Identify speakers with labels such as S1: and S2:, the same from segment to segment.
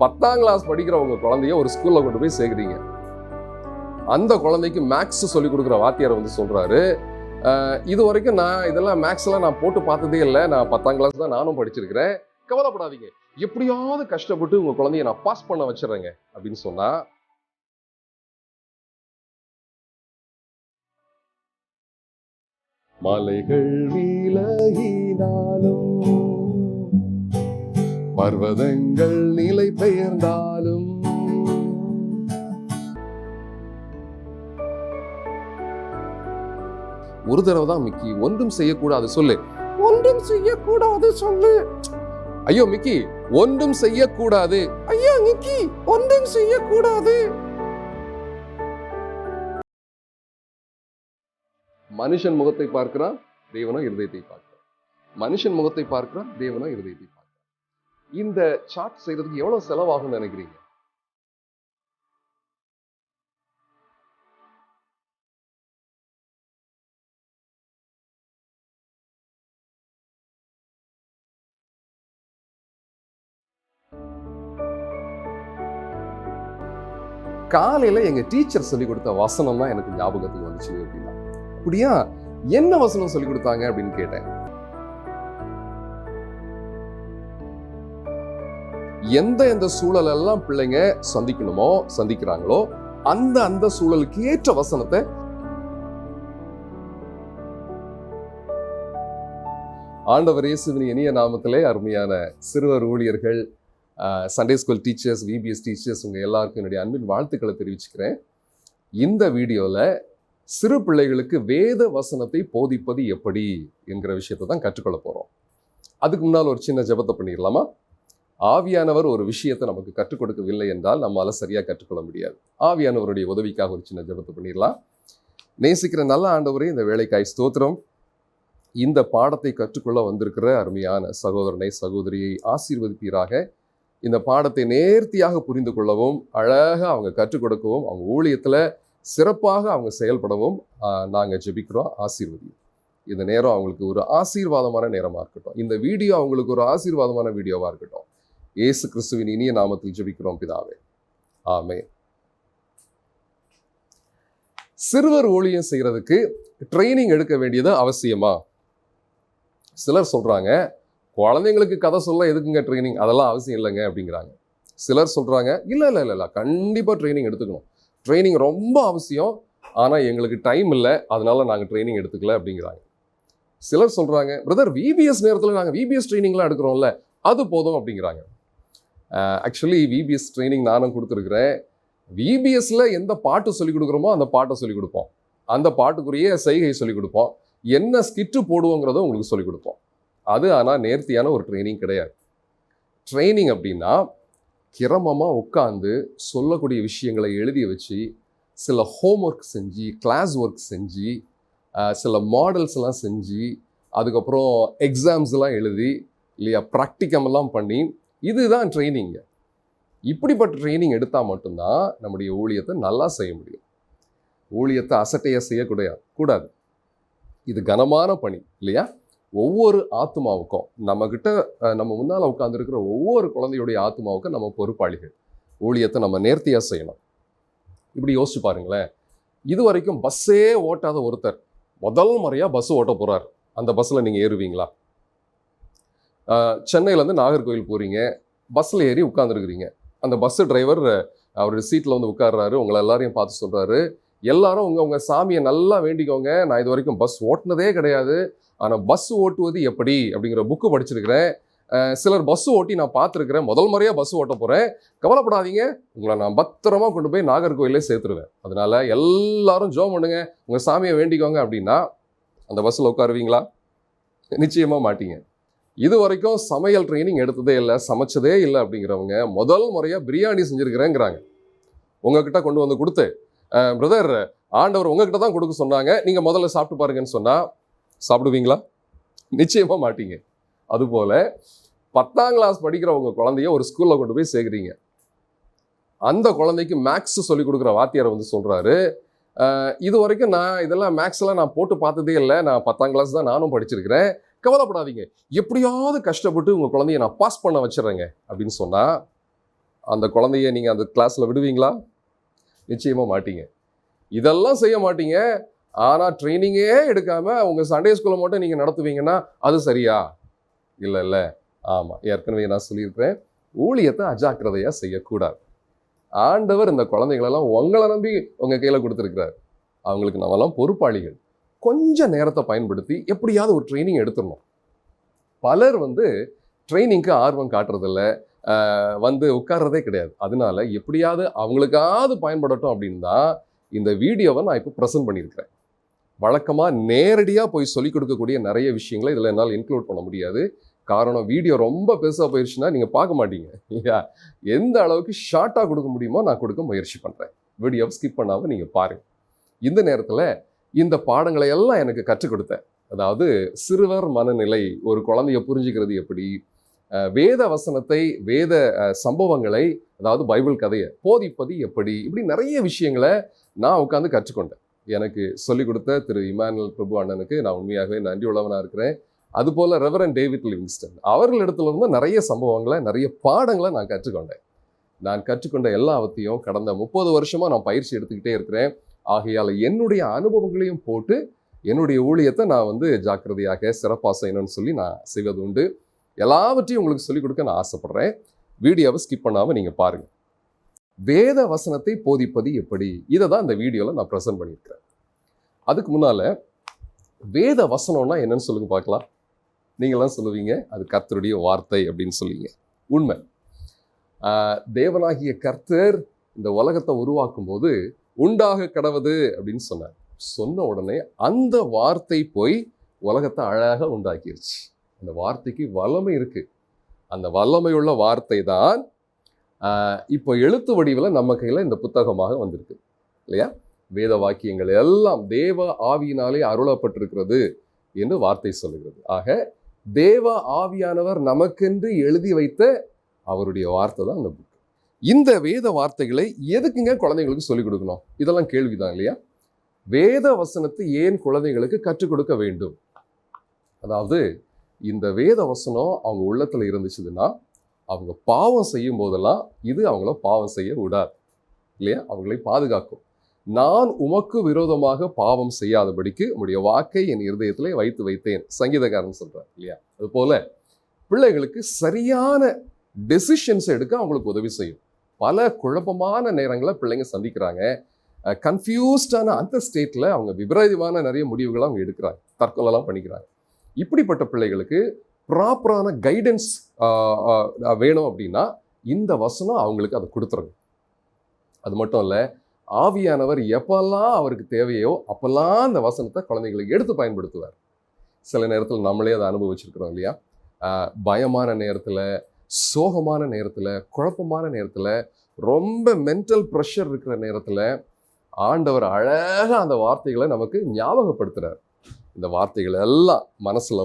S1: 10ஆம் கிளாஸ் படிக்கிற உங்க குழந்தைய ஒரு ஸ்கூல்ல கொண்டு போய் சேர்க்குறீங்க. அந்த குழந்தைக்கு மேக்ஸ் சொல்லிக் கொடுக்குற வாத்தியார் வந்து சொல்றாரு, இது வரைக்கும் நான் இதெல்லாம் மேக்ஸ்லாம் நான் போட்டு பார்த்ததே இல்லை, நான் 10ஆம் கிளாஸ் தான் நானும் படிச்சிருக்கிறேன், கவலைப்படாதீங்க, எப்படியாவது கஷ்டப்பட்டு உங்க குழந்தைய நான் பாஸ் பண்ண வச்சிடறேங்க அப்படின்னு சொன்னா, மலைகள் விலகினாலும் பர்வதங்கள் நிலை பெயர்ந்தாலும் ஒரு தடவை தான் மிக்கி, ஒன்றும் செய்யக்கூடாது சொல்லு, ஒன்றும் செய்யக்கூடாது சொல்லு. ஐயோ மிக்கி, ஒன்றும் செய்யக்கூடாது. ஐயோ மிக்கி, ஒன்றும் செய்யக்கூடாது. மனுஷன் முகத்தை பார்க்கிறான், தேவனோ இருதயத்தை பார்க்கிறான். மனுஷன் முகத்தை பார்க்கிறான், தேவனோ இருதயத்தை பார்க்கிறான். இந்த சார்ட் செய்யறதுக்கு எவ்வளவு செலவாகும் நினைக்கிறீங்க? காலையில எங்க டீச்சர் சொல்லி கொடுத்த வசனம் தான் எனக்கு ஞாபகத்துக்கு வந்துச்சு அப்படின்னா, அப்படியா என்ன வசனம் சொல்லி கொடுத்தாங்க அப்படின்னு கேட்டேன். எந்த சூழல் எல்லாம் பிள்ளைங்க சந்திக்கணுமோ சந்திக்கிறாங்களோ அந்த சூழலுக்கு ஏற்ற வசனத்தை ஆண்டவர் இயேசுவின் இனிய நாமத்திலே அருமையான சிறுவர் ஊழியர்கள், Sunday school teachers, VBS teachers, உங்க எல்லாருக்கும் என்னுடைய அன்பின் வாழ்த்துக்களை தெரிவிச்சுக்கிறேன். இந்த வீடியோல சிறு பிள்ளைகளுக்கு வேத வசனத்தை போதிப்பது எப்படி என்கிற விஷயத்தை தான் கற்றுக்கொள்ள போறோம். அதுக்கு முன்னால் ஒரு சின்ன ஜெபத்தை பண்ணிடலாமா? ஆவியானவர் ஒரு விஷயத்தை நமக்கு கற்றுக் கொடுக்கவில்லை என்றால் நம்மளால சரியா கற்றுக்கொள்ள முடியாது. ஆவியானவருடைய உதவிக்காக ஒரு சின்ன ஜெபத்தை பண்ணிடலாம். நேசிக்கிற நல்ல ஆண்டவரே, இந்த வேலைக்காய் ஸ்தோத்திரம். இந்த பாடத்தை கற்றுக்கொள்ள வந்திருக்கிற அருமையான சகோதரனை சகோதரியை ஆசீர்வதிப்பீராக. இந்த பாடத்தை நேர்த்தியாக புரிந்து கொள்ளவும், அழகாக அவங்க கற்றுக் கொடுக்கவும், அவங்க ஊழியத்துல சிறப்பாக அவங்க செயல்படவும் நாங்க ஜெபிக்கிறோம். ஆசீர்வதி. இந்த நேரம் அவங்களுக்கு ஒரு ஆசீர்வாதமான நேரமா இருக்கட்டும். இந்த வீடியோ அவங்களுக்கு ஒரு ஆசீர்வாதமான வீடியோவா இருக்கட்டும். இயேசு கிறிஸ்துவின் இனிய நாமத்தில் ஜெபிக்கிறோம் பிதாவே, ஆமென். சிறுவர் ஊழியம் செய்யறதுக்கு ட்ரைனிங் எடுக்க வேண்டியது அவசியமா? சிலர் சொல்றாங்க, குழந்தைங்களுக்கு கதை சொல்ல எதுக்குங்க ட்ரைனிங், அதெல்லாம் அவசியம் இல்லைங்க அப்படிங்கிறாங்க. சிலர் சொல்றாங்க, இல்ல கண்டிப்பா ட்ரைனிங் எடுத்துக்கணும், ட்ரைனிங் ரொம்ப அவசியம், ஆனா எங்களுக்கு டைம் இல்லை, அதனால நாங்க ட்ரைனிங் எடுத்துக்கல அப்படிங்கிறாங்க. சிலர் சொல்றாங்க, பிரதர் விபிஎஸ் நேரத்தில் நாங்கள் விபிஎஸ் ட்ரைனிங்லாம் எடுக்கிறோம்ல, அது போதும் அப்படிங்கிறாங்க. ஆக்சுவலி விபிஎஸ் ட்ரைனிங் நானும் கொடுத்துருக்குறேன். விபிஎஸ்ல எந்த பாட்டு சொல்லிக் கொடுக்குறோமோ அந்த பாட்டை சொல்லிக் கொடுப்போம், அந்த பாட்டுக்குரிய செய்கை சொல்லிக் கொடுப்போம், என்ன ஸ்கிட்டு போடுவோங்கிறத உங்களுக்கு சொல்லிக் கொடுப்போம். அது ஆனால் நேர்த்தியான ஒரு ட்ரைனிங் கிடையாது. ட்ரைனிங் அப்படின்னா கிரமமாக உட்காந்து சொல்லக்கூடிய விஷயங்களை எழுதி வச்சு, சில ஹோம் ஒர்க் செஞ்சு, கிளாஸ் ஒர்க் செஞ்சு, சில மாடல்ஸ்லாம் செஞ்சு, அதுக்கப்புறம் எக்ஸாம்ஸ்லாம் எழுதி இல்லையா, ப்ராக்டிகமெல்லாம் பண்ணி, இதுதான் ட்ரைனிங். இப்படிப்பட்ட ட்ரைனிங் எடுத்தால் மட்டும்தான் நம்முடைய ஊழியத்தை நல்லா செய்ய முடியும். ஊழியத்தை அசட்டையாக செய்யக்கூடாது. இது கனமான பணி இல்லையா? ஒவ்வொரு ஆத்மாவுக்கும் நம்ம முன்னால் உட்கார்ந்துருக்கிற ஒவ்வொரு குழந்தையுடைய ஆத்மாவுக்கும் நம்ம பொறுப்பாளிகள். ஊழியத்தை நம்ம நேர்த்தியாக செய்யணும். இப்படி யோசிச்சு பாருங்களேன், இது வரைக்கும் பஸ்ஸே ஓட்டாத ஒருத்தர் முதல் முறையாக பஸ் ஓட்ட போகிறார். அந்த பஸ்ஸில் நீங்கள் ஏறுவீங்களா? சென்னையிலேருந்து நாகர்கோவில் போகிறீங்க, பஸ்ஸில் ஏறி உட்காந்துருக்குறீங்க. அந்த பஸ்ஸு டிரைவர் அவருடைய சீட்டில் வந்து உட்கார்றாரு, உங்களை எல்லாரையும் பார்த்து சொல்கிறாரு, எல்லாரும் உங்கள் சாமியை நல்லா வேண்டிக்கோங்க, நான் இது வரைக்கும் பஸ் ஓட்டினதே கிடையாது, ஆனால் பஸ் ஓட்டுவது எப்படி அப்படிங்கிற புக்கு படிச்சிருக்கிறேன், சிலர் பஸ் ஓட்டி நான் பார்த்துருக்குறேன், முதல் முறையாக பஸ் ஓட்ட போகிறேன், கவலைப்படாதீங்க, உங்களை நான் பத்திரமா கொண்டு போய் நாகர்கோவிலே சேர்த்துருவேன், அதனால் எல்லாரும் ஜெபம் பண்ணுங்க, உங்கள் சாமியை வேண்டிக்கோங்க அப்படின்னா அந்த பஸ்ஸில் உட்காருவீங்களா? நிச்சயமாக மாட்டீங்க. இது வரைக்கும் சமையல் ட்ரைனிங் எடுத்ததே இல்லை, சமைச்சதே இல்லை அப்படிங்கிறவங்க முதல் முறையாக பிரியாணி செஞ்சுருக்கிறேங்கிறாங்க. உங்ககிட்ட கொண்டு வந்து கொடுத்து, பிரதர் ஆண்டவர் உங்ககிட்ட தான் கொடுக்க சொன்னாங்க, நீங்கள் முதல்ல சாப்பிட்டு பாருங்கன்னு சொன்னால் சாப்பிடுவீங்களா? நிச்சயமாக மாட்டீங்க. அதுபோல் 10ஆம் கிளாஸ் படிக்கிற உங்கள் குழந்தைய ஒரு ஸ்கூலில் கொண்டு போய் சேர்க்குறீங்க. அந்த குழந்தைக்கு மேக்ஸ் சொல்லிக் கொடுக்குற வாத்தியார் வந்து சொல்கிறாரு, இது வரைக்கும் நான் இதெல்லாம் மேக்ஸ்லாம் நான் போட்டு பார்த்ததே இல்லை, நான் 10ஆம் கிளாஸ் தான் நானும் படிச்சிருக்கிறேன், கவலைப்படாதீங்க, எப்படியாவது கஷ்டப்பட்டு உங்கள் குழந்தைய நான் பாஸ் பண்ண வச்சிடறேங்க அப்படின்னு சொன்னால் அந்த குழந்தைய நீங்கள் அந்த கிளாஸில் விடுவீங்களா? நிச்சயமாக மாட்டீங்க. இதெல்லாம் செய்ய மாட்டீங்க. ஆனால் ட்ரைனிங்கே எடுக்காமல் உங்கள் சண்டே ஸ்கூலை மட்டும் நீங்கள் நடத்துவீங்கன்னா அது சரியா? இல்லை. ஆமாம், ஏற்கனவே நான் சொல்லியிருக்கிறேன், ஊழியத்தை அஜாக்கிரதையாக செய்யக்கூடாது. ஆண்டவர் இந்த குழந்தைகளெல்லாம் உங்களை நம்பி உங்கள் கையில் கொடுத்துருக்கிறார். அவங்களுக்கு நம்மெல்லாம் பொறுப்பாளிகள். கொஞ்சம் நேரத்தை பயன்படுத்தி எப்படியாவது ஒரு ட்ரைனிங் எடுத்துடணும். பலர் ட்ரைனிங்க்கு ஆர்வம் காட்டுறதில்ல, உட்கார்றதே கிடையாது. அதனால எப்படியாவது அவங்களுக்காவது பயன்படட்டும் அப்படின்னு தான் இந்த வீடியோவை நான் இப்போ ப்ரெசென்ட் பண்ணியிருக்கிறேன். வழக்கமாக நேரடியாக போய் சொல்லிக் கொடுக்கக்கூடிய நிறைய விஷயங்களை இதில் என்னால் இன்க்ளூட் பண்ண முடியாது. காரணம், வீடியோ ரொம்ப பெருசாக போயிடுச்சுன்னா நீங்கள் பார்க்க மாட்டீங்க. இல்லையா? எந்த அளவுக்கு ஷார்ட்டாக கொடுக்க முடியுமோ நான் கொடுக்க முயற்சி பண்ணுறேன். வீடியோவை ஸ்கிப் பண்ணாமல் நீங்கள் பாருங்கள். இந்த நேரத்தில் இந்த பாடங்களை எல்லாம் எனக்கு கற்றுக் கொடுத்தேன். அதாவது சிறுவர் மனநிலை, ஒரு குழந்தைய புரிஞ்சுக்கிறது எப்படி, வேத வசனத்தை, வேத சம்பவங்களை, அதாவது பைபிள் கதையை போதிப்பது எப்படி, இப்படி நிறைய விஷயங்களை நான் உட்காந்து கற்றுக்கொண்டேன். எனக்கு சொல்லிக் கொடுத்த திரு இமானுவேல் பிரபு அண்ணனுக்கு நான் உண்மையாகவே நன்றி உள்ளவனாக இருக்கிறேன். அதுபோல் ரெவரண்ட் டேவிட் லிவிங்ஸ்டன் அவர்களிடத்துல இருந்து நிறைய சம்பவங்களை, நிறைய பாடங்களை நான் கற்றுக்கொண்டேன். நான் கற்றுக்கொண்ட எல்லாவற்றையும் கடந்த 30 வருஷமாக நான் பயிற்சி எடுத்துக்கிட்டே இருக்கிறேன். ஆகையால் என்னுடைய அனுபவங்களையும் போட்டு என்னுடைய ஊழியத்தை நான் ஜாக்கிரதையாக சிறப்பாக செய்யணும்னு சொல்லி நான் செய்வது உண்டு. எல்லாவற்றையும் உங்களுக்கு சொல்லிக் கொடுக்க நான் ஆசைப்படுறேன். வீடியோவை ஸ்கிப் பண்ணாமல் நீங்கள் பாருங்கள். வேத வசனத்தை போதிப்பது எப்படி, இதை தான் இந்த வீடியோவில் நான் ப்ரெசென்ட் பண்ணியிருக்கிறேன். அதுக்கு முன்னால் வேத வசனம்னா என்னன்னு சொல்லுங்க பார்க்கலாம். நீங்களாம் சொல்லுவீங்க அது கர்த்தருடைய வார்த்தை அப்படின்னு சொல்லுவீங்க. உண்மை. தேவனாகிய கர்த்தர் இந்த உலகத்தை உருவாக்கும் போது உண்டாக கடவது அப்படின்னு சொன்னார். சொன்ன உடனே அந்த வார்த்தை போய் உலகத்தை அழகாக உண்டாக்கிருச்சு. அந்த வார்த்தைக்கு வல்லமை இருக்கு. அந்த வல்லமையுள்ள வார்த்தை தான் இப்போ எழுத்து வடிவில் நம்ம கையில் இந்த புத்தகமாக வந்திருக்கு இல்லையா? வேத வாக்கியங்கள் எல்லாம் தேவ ஆவியினாலே அருளப்பட்டிருக்கிறது என்று வார்த்தை சொல்லுகிறது. ஆக தேவ ஆவியானவர் நமக்கென்று எழுதி வைத்த அவருடைய வார்த்தை தான் இந்த புக். இந்த வேத வார்த்தைகளை எதுக்குங்க குழந்தைங்களுக்கு சொல்லிக் கொடுக்கணும்? இதெல்லாம் கேள்விதான் இல்லையா? வேத வசனத்தை ஏன் குழந்தைங்களுக்கு கற்றுக் கொடுக்க வேண்டும்? அதாவது இந்த வேத வசனம் அவங்க உள்ளத்துல இருந்துச்சுன்னா அவங்க பாவம் செய்யும் போதெல்லாம் இது அவங்கள பாவம் செய்ய விடாது இல்லையா? அவங்களை பாதுகாக்கும். நான் உமக்கு விரோதமாக பாவம் செய்யாதபடிக்கு உம்முடைய வாக்கை என் இருதயத்திலே வைத்து வைத்தேன், சங்கீதக்காரன் சொல்றார் இல்லையா? அது போல பிள்ளைகளுக்கு சரியான டெசிஷன்ஸ் எடுக்க அவங்களுக்கு உதவி செய்யும். பல குழப்பமான நேரங்களை பிள்ளைங்க சந்திக்கிறாங்க. கன்ஃபியூஸ்டான அந்த ஸ்டேட்டில் அவங்க விபரீதமான நிறைய முடிவுகளை அவங்க எடுக்கிறாங்க, தற்கொலைலாம் பண்ணிக்கிறாங்க. இப்படிப்பட்ட பிள்ளைகளுக்கு ப்ராப்பரான கைடன்ஸ் வேணும் அப்படின்னா இந்த வசனம் அவங்களுக்கு அதை கொடுத்துருங்க. அது மட்டும் இல்லை, ஆவியானவர் எப்பெல்லாம் அவருக்கு தேவையோ அப்பெல்லாம் அந்த வசனத்தை குழந்தைங்களுக்கு எடுத்து பயன்படுத்துவார். சில நேரத்தில் நம்மளே அதை அனுபவிச்சிருக்கிறோம் இல்லையா? பயமான நேரத்தில், சோகமான நேரத்தில், குழப்பமான நேரத்தில், ரொம்ப மென்டல் ப்ரெஷர் இருக்கிற நேரத்தில் ஆண்டவர் அழகாக அந்த வார்த்தைகளை நமக்கு ஞாபகப்படுத்துகிறார். இந்த வார்த்தைகள் எல்லாம் மனசில்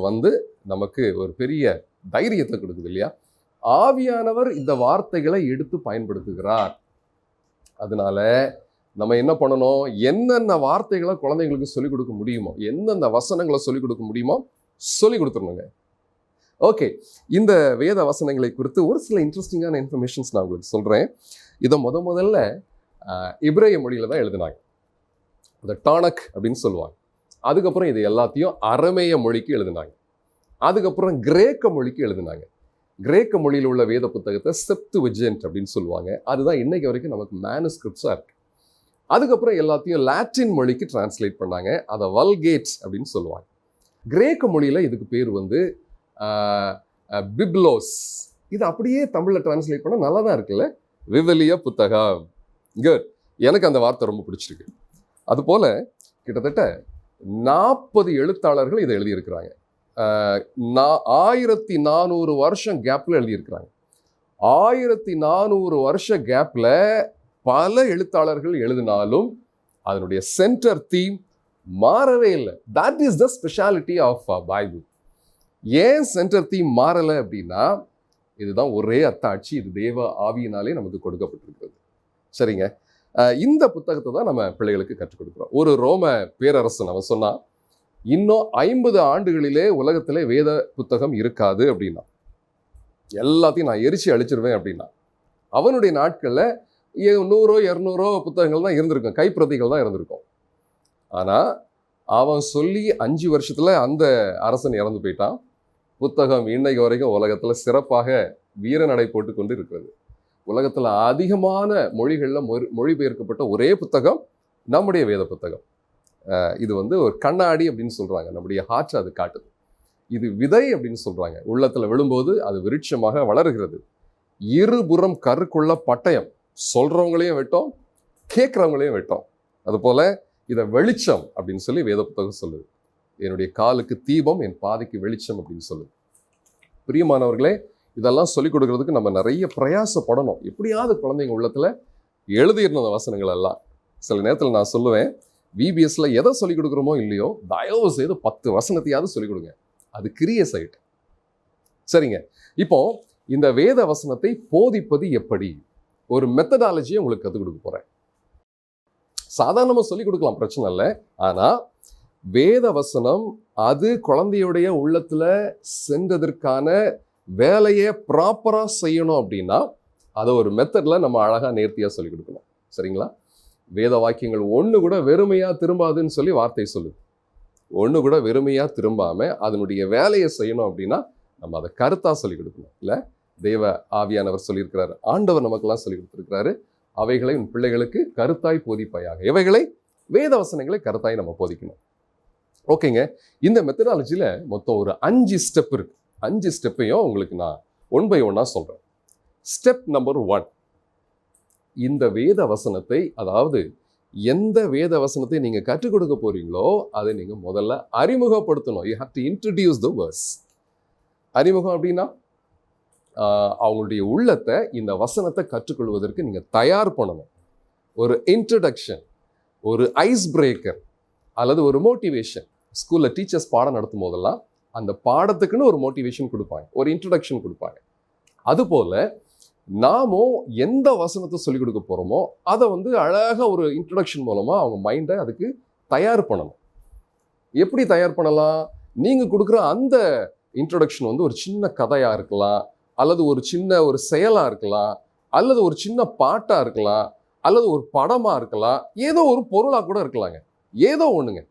S1: நமக்கு ஒரு பெரிய தைரியத்தை கொடுக்குது இல்லையா? ஆவியானவர் இந்த வார்த்தைகளை எடுத்து பயன்படுத்துகிறார். அதனால நம்ம என்ன பண்ணணும்? என்னென்ன வார்த்தைகளை குழந்தைங்களுக்கு சொல்லிக் கொடுக்க முடியுமோ, எந்தெந்த வசனங்களை சொல்லிக் கொடுக்க முடியுமோ சொல்லிக் கொடுத்துருணுங்க. ஓகே, இந்த வேத வசனங்களை குறித்து ஒரு சில இன்ட்ரெஸ்டிங்கான இன்ஃபர்மேஷன்ஸ் நான் உங்களுக்கு சொல்கிறேன். இதை முதல்ல இப்ரேய மொழியில் தான் எழுதினாங்க. இந்த டானக் அப்படின்னு சொல்லுவாங்க. அதுக்கப்புறம் இது எல்லாத்தையும் அரமேய மொழிக்கு எழுதினாங்க. அதுக்கப்புறம் கிரேக்க மொழிக்கு எழுதினாங்க. கிரேக்க மொழியில் உள்ள வேத புத்தகத்தை செப்துவிஜென்ட் அப்படின்னு சொல்லுவாங்க. அதுதான் இன்னைக்கு வரைக்கும் நமக்கு மேனுஸ்கிரிப்ட்ஸாக இருக்கு. அதுக்கப்புறம் எல்லாத்தையும் லாட்டின் மொழிக்கு டிரான்ஸ்லேட் பண்ணாங்க. அதை வல்கேட்ஸ் அப்படின்னு சொல்லுவாங்க. கிரேக்க மொழியில் இதுக்கு பேர் பிப்லோஸ். இது அப்படியே தமிழில் டிரான்ஸ்லேட் பண்ணால் நல்லா தான் இருக்குல்ல, விவிலிய புத்தகம். குட். எனக்கு அந்த வார்த்தை ரொம்ப பிடிச்சிருக்கு. அதுபோல் கிட்டத்தட்ட 40 எழுத்தாளர்கள் இதை எழுதியிருக்கிறாங்க. 1400 வருஷம் கேப்பில் எழுதியிருக்கிறாங்க. 1400 வருஷ கேப்பில் பல எழுத்தாளர்கள் எழுதினாலும் அதனுடைய சென்டர் தீம் மாறவே இல்லை. That is the speciality of Bible. ஏன் சென்டர் தீம் மாறலை அப்படின்னா இதுதான் ஒரே அத்தாட்சி. இது தேவ ஆவியினாலே நமக்கு கொடுக்கப்பட்டிருக்கிறது. சரிங்க, இந்த புத்தகத்தை தான் நம்ம பிள்ளைகளுக்கு கற்றுக் கொடுக்குறோம். ஒரு ரோம பேரரசன் அவன் சொன்னான், இன்னும் 50 ஆண்டுகளிலே உலகத்திலே வேத புத்தகம் இருக்காது அப்படின்னா, எல்லாத்தையும் நான் எரிச்சு அழிச்சிருவேன் அப்படின்னா. அவனுடைய நாட்களில் 100 200 புத்தகங்கள் தான் இருந்திருக்கும், கைப்பிரதிகள் தான் இருந்திருக்கும். ஆனால் அவன் சொல்லி 5 வருஷத்தில் அந்த அரசன் இறந்து போயிட்டான். புத்தகம் இன்னைக்கு வரைக்கும் உலகத்தில் சிறப்பாக வீரநடை போட்டு கொண்டு இருக்கிறது. உலகத்தில் அதிகமான மொழிகளில் மொழிபெயர்க்கப்பட்ட ஒரே புத்தகம் நம்முடைய வேத புத்தகம். இது ஒரு கண்ணாடி அப்படின்னு சொல்கிறாங்க, நம்முடைய ஹார்ட் அது காட்டுது. இது விதை அப்படின்னு சொல்கிறாங்க, உள்ளத்தில் விழும்போது அது விருட்சமாக வளருகிறது. இருபுறம் கருக்குள்ள பட்டயம், சொல்கிறவங்களையும் வெட்டோம், கேட்குறவங்களையும் வெட்டோம். அதுபோல் இதை வெளிச்சம் அப்படின்னு சொல்லி வேத புத்தகம் சொல்லுது. என்னுடைய காலுக்கு தீபம், என் பாதைக்கு வெளிச்சம் அப்படின்னு சொல்லுது. பிரியமானவர்களே, இதெல்லாம் சொல்லிக் கொடுக்கறதுக்கு நம்ம நிறைய பிரயாசப்படணும். எப்படியாவது குழந்தைங்க உள்ளத்தில் எழுதியிருந்த வசனங்கள் எல்லாம். சில நேரத்தில் நான் சொல்லுவேன், VBSல எதை சொல்லிக் கொடுக்குறோமோ இல்லையோ, தயவு செய்து 10 வசனத்தையாவது சொல்லிக் கொடுங்க. அது கிரியேட் ஆகிட்டு. சரிங்க, இப்போ இந்த வேத வசனத்தை போதிப்பது எப்படி, ஒரு மெத்தடாலஜியை உங்களுக்கு கற்றுக் கொடுக்க போகிறேன். சாதாரணமாக சொல்லிக் கொடுக்கலாம், பிரச்சனை இல்லை. ஆனால் வேத வசனம் அது குழந்தையுடைய உள்ளத்தில் சென்றதற்கான வேலையை ப்ராப்பராக செய்யணும் அப்படின்னா அதை ஒரு மெத்தடில் நம்ம அழகாக நேர்த்தியாக சொல்லிக் கொடுக்கணும். சரிங்களா? வேத வாக்கியங்கள் ஒன்று கூட வெறுமையாக திரும்பாதுன்னு சொல்லி வார்த்தை சொல்லுது. ஒன்று கூட வெறுமையாக திரும்பாமல் அதனுடைய வேலையை செய்யணும் அப்படின்னா நம்ம அதை கருத்தாக சொல்லிக் கொடுக்கணும். இல்லை, தேவ ஆவியானவர் சொல்லியிருக்கிறாரு, ஆண்டவர் நமக்கெல்லாம் சொல்லிக் கொடுத்துருக்கிறாரு, அவைகளை உன் பிள்ளைகளுக்கு கருத்தாய் போதிப்பாயாக. இவைகளை வேத வசனங்களை கருத்தாய் நம்ம போதிக்கணும். ஓகேங்க, இந்த மெத்தடாலஜியில் மொத்தம் ஒரு 5 ஸ்டெப் இருக்கு. 5 ஸ்டெப்பையும் உங்களுக்கு நான் 1 by 1 சொல்கிறேன். ஸ்டெப் நம்பர் 1, இந்த வேத வசனத்தை, அதாவது எந்த வேத வசனத்தை நீங்கள் கற்றுக் கொடுக்க போறீங்களோ அதை நீங்கள் முதல்ல அறிமுகப்படுத்தணும். You have to introduce the verse. அறிமுகம் அப்படின்னா அவங்களுடைய உள்ளத்தை இந்த வசனத்தை கற்றுக்கொள்வதற்கு நீங்கள் தயார் பண்ணணும். ஒரு இன்ட்ரடக்ஷன், ஒரு ஐஸ் பிரேக்கர் அல்லது ஒரு மோட்டிவேஷன். ஸ்கூலில் டீச்சர்ஸ் பாடம் நடத்தும் போதெல்லாம் அந்த பாடத்துக்குன்னு ஒரு மோட்டிவேஷன் கொடுப்பாங்க, ஒரு இன்ட்ரடக்ஷன் கொடுப்பாங்க. அதுபோல் நாமும் எந்த வசனத்தை சொல்லிக் கொடுக்க போகிறோமோ அதை அழகாக ஒரு இன்ட்ரடக்ஷன் மூலமாக அவங்க மைண்டை அதுக்கு தயார் பண்ணணும். எப்படி தயார் பண்ணலாம்? நீங்கள் கொடுக்குற அந்த இன்ட்ரடக்ஷன் ஒரு சின்ன கதையாக இருக்கலாம், அல்லது ஒரு சின்ன ஒரு செயலாக இருக்கலாம், அல்லது ஒரு சின்ன பாட்டாக இருக்கலாம், அல்லது ஒரு படமாக இருக்கலாம், ஏதோ ஒரு பொருளாக கூட இருக்கலாங்க. ஏதோ ஒன்றுங்க,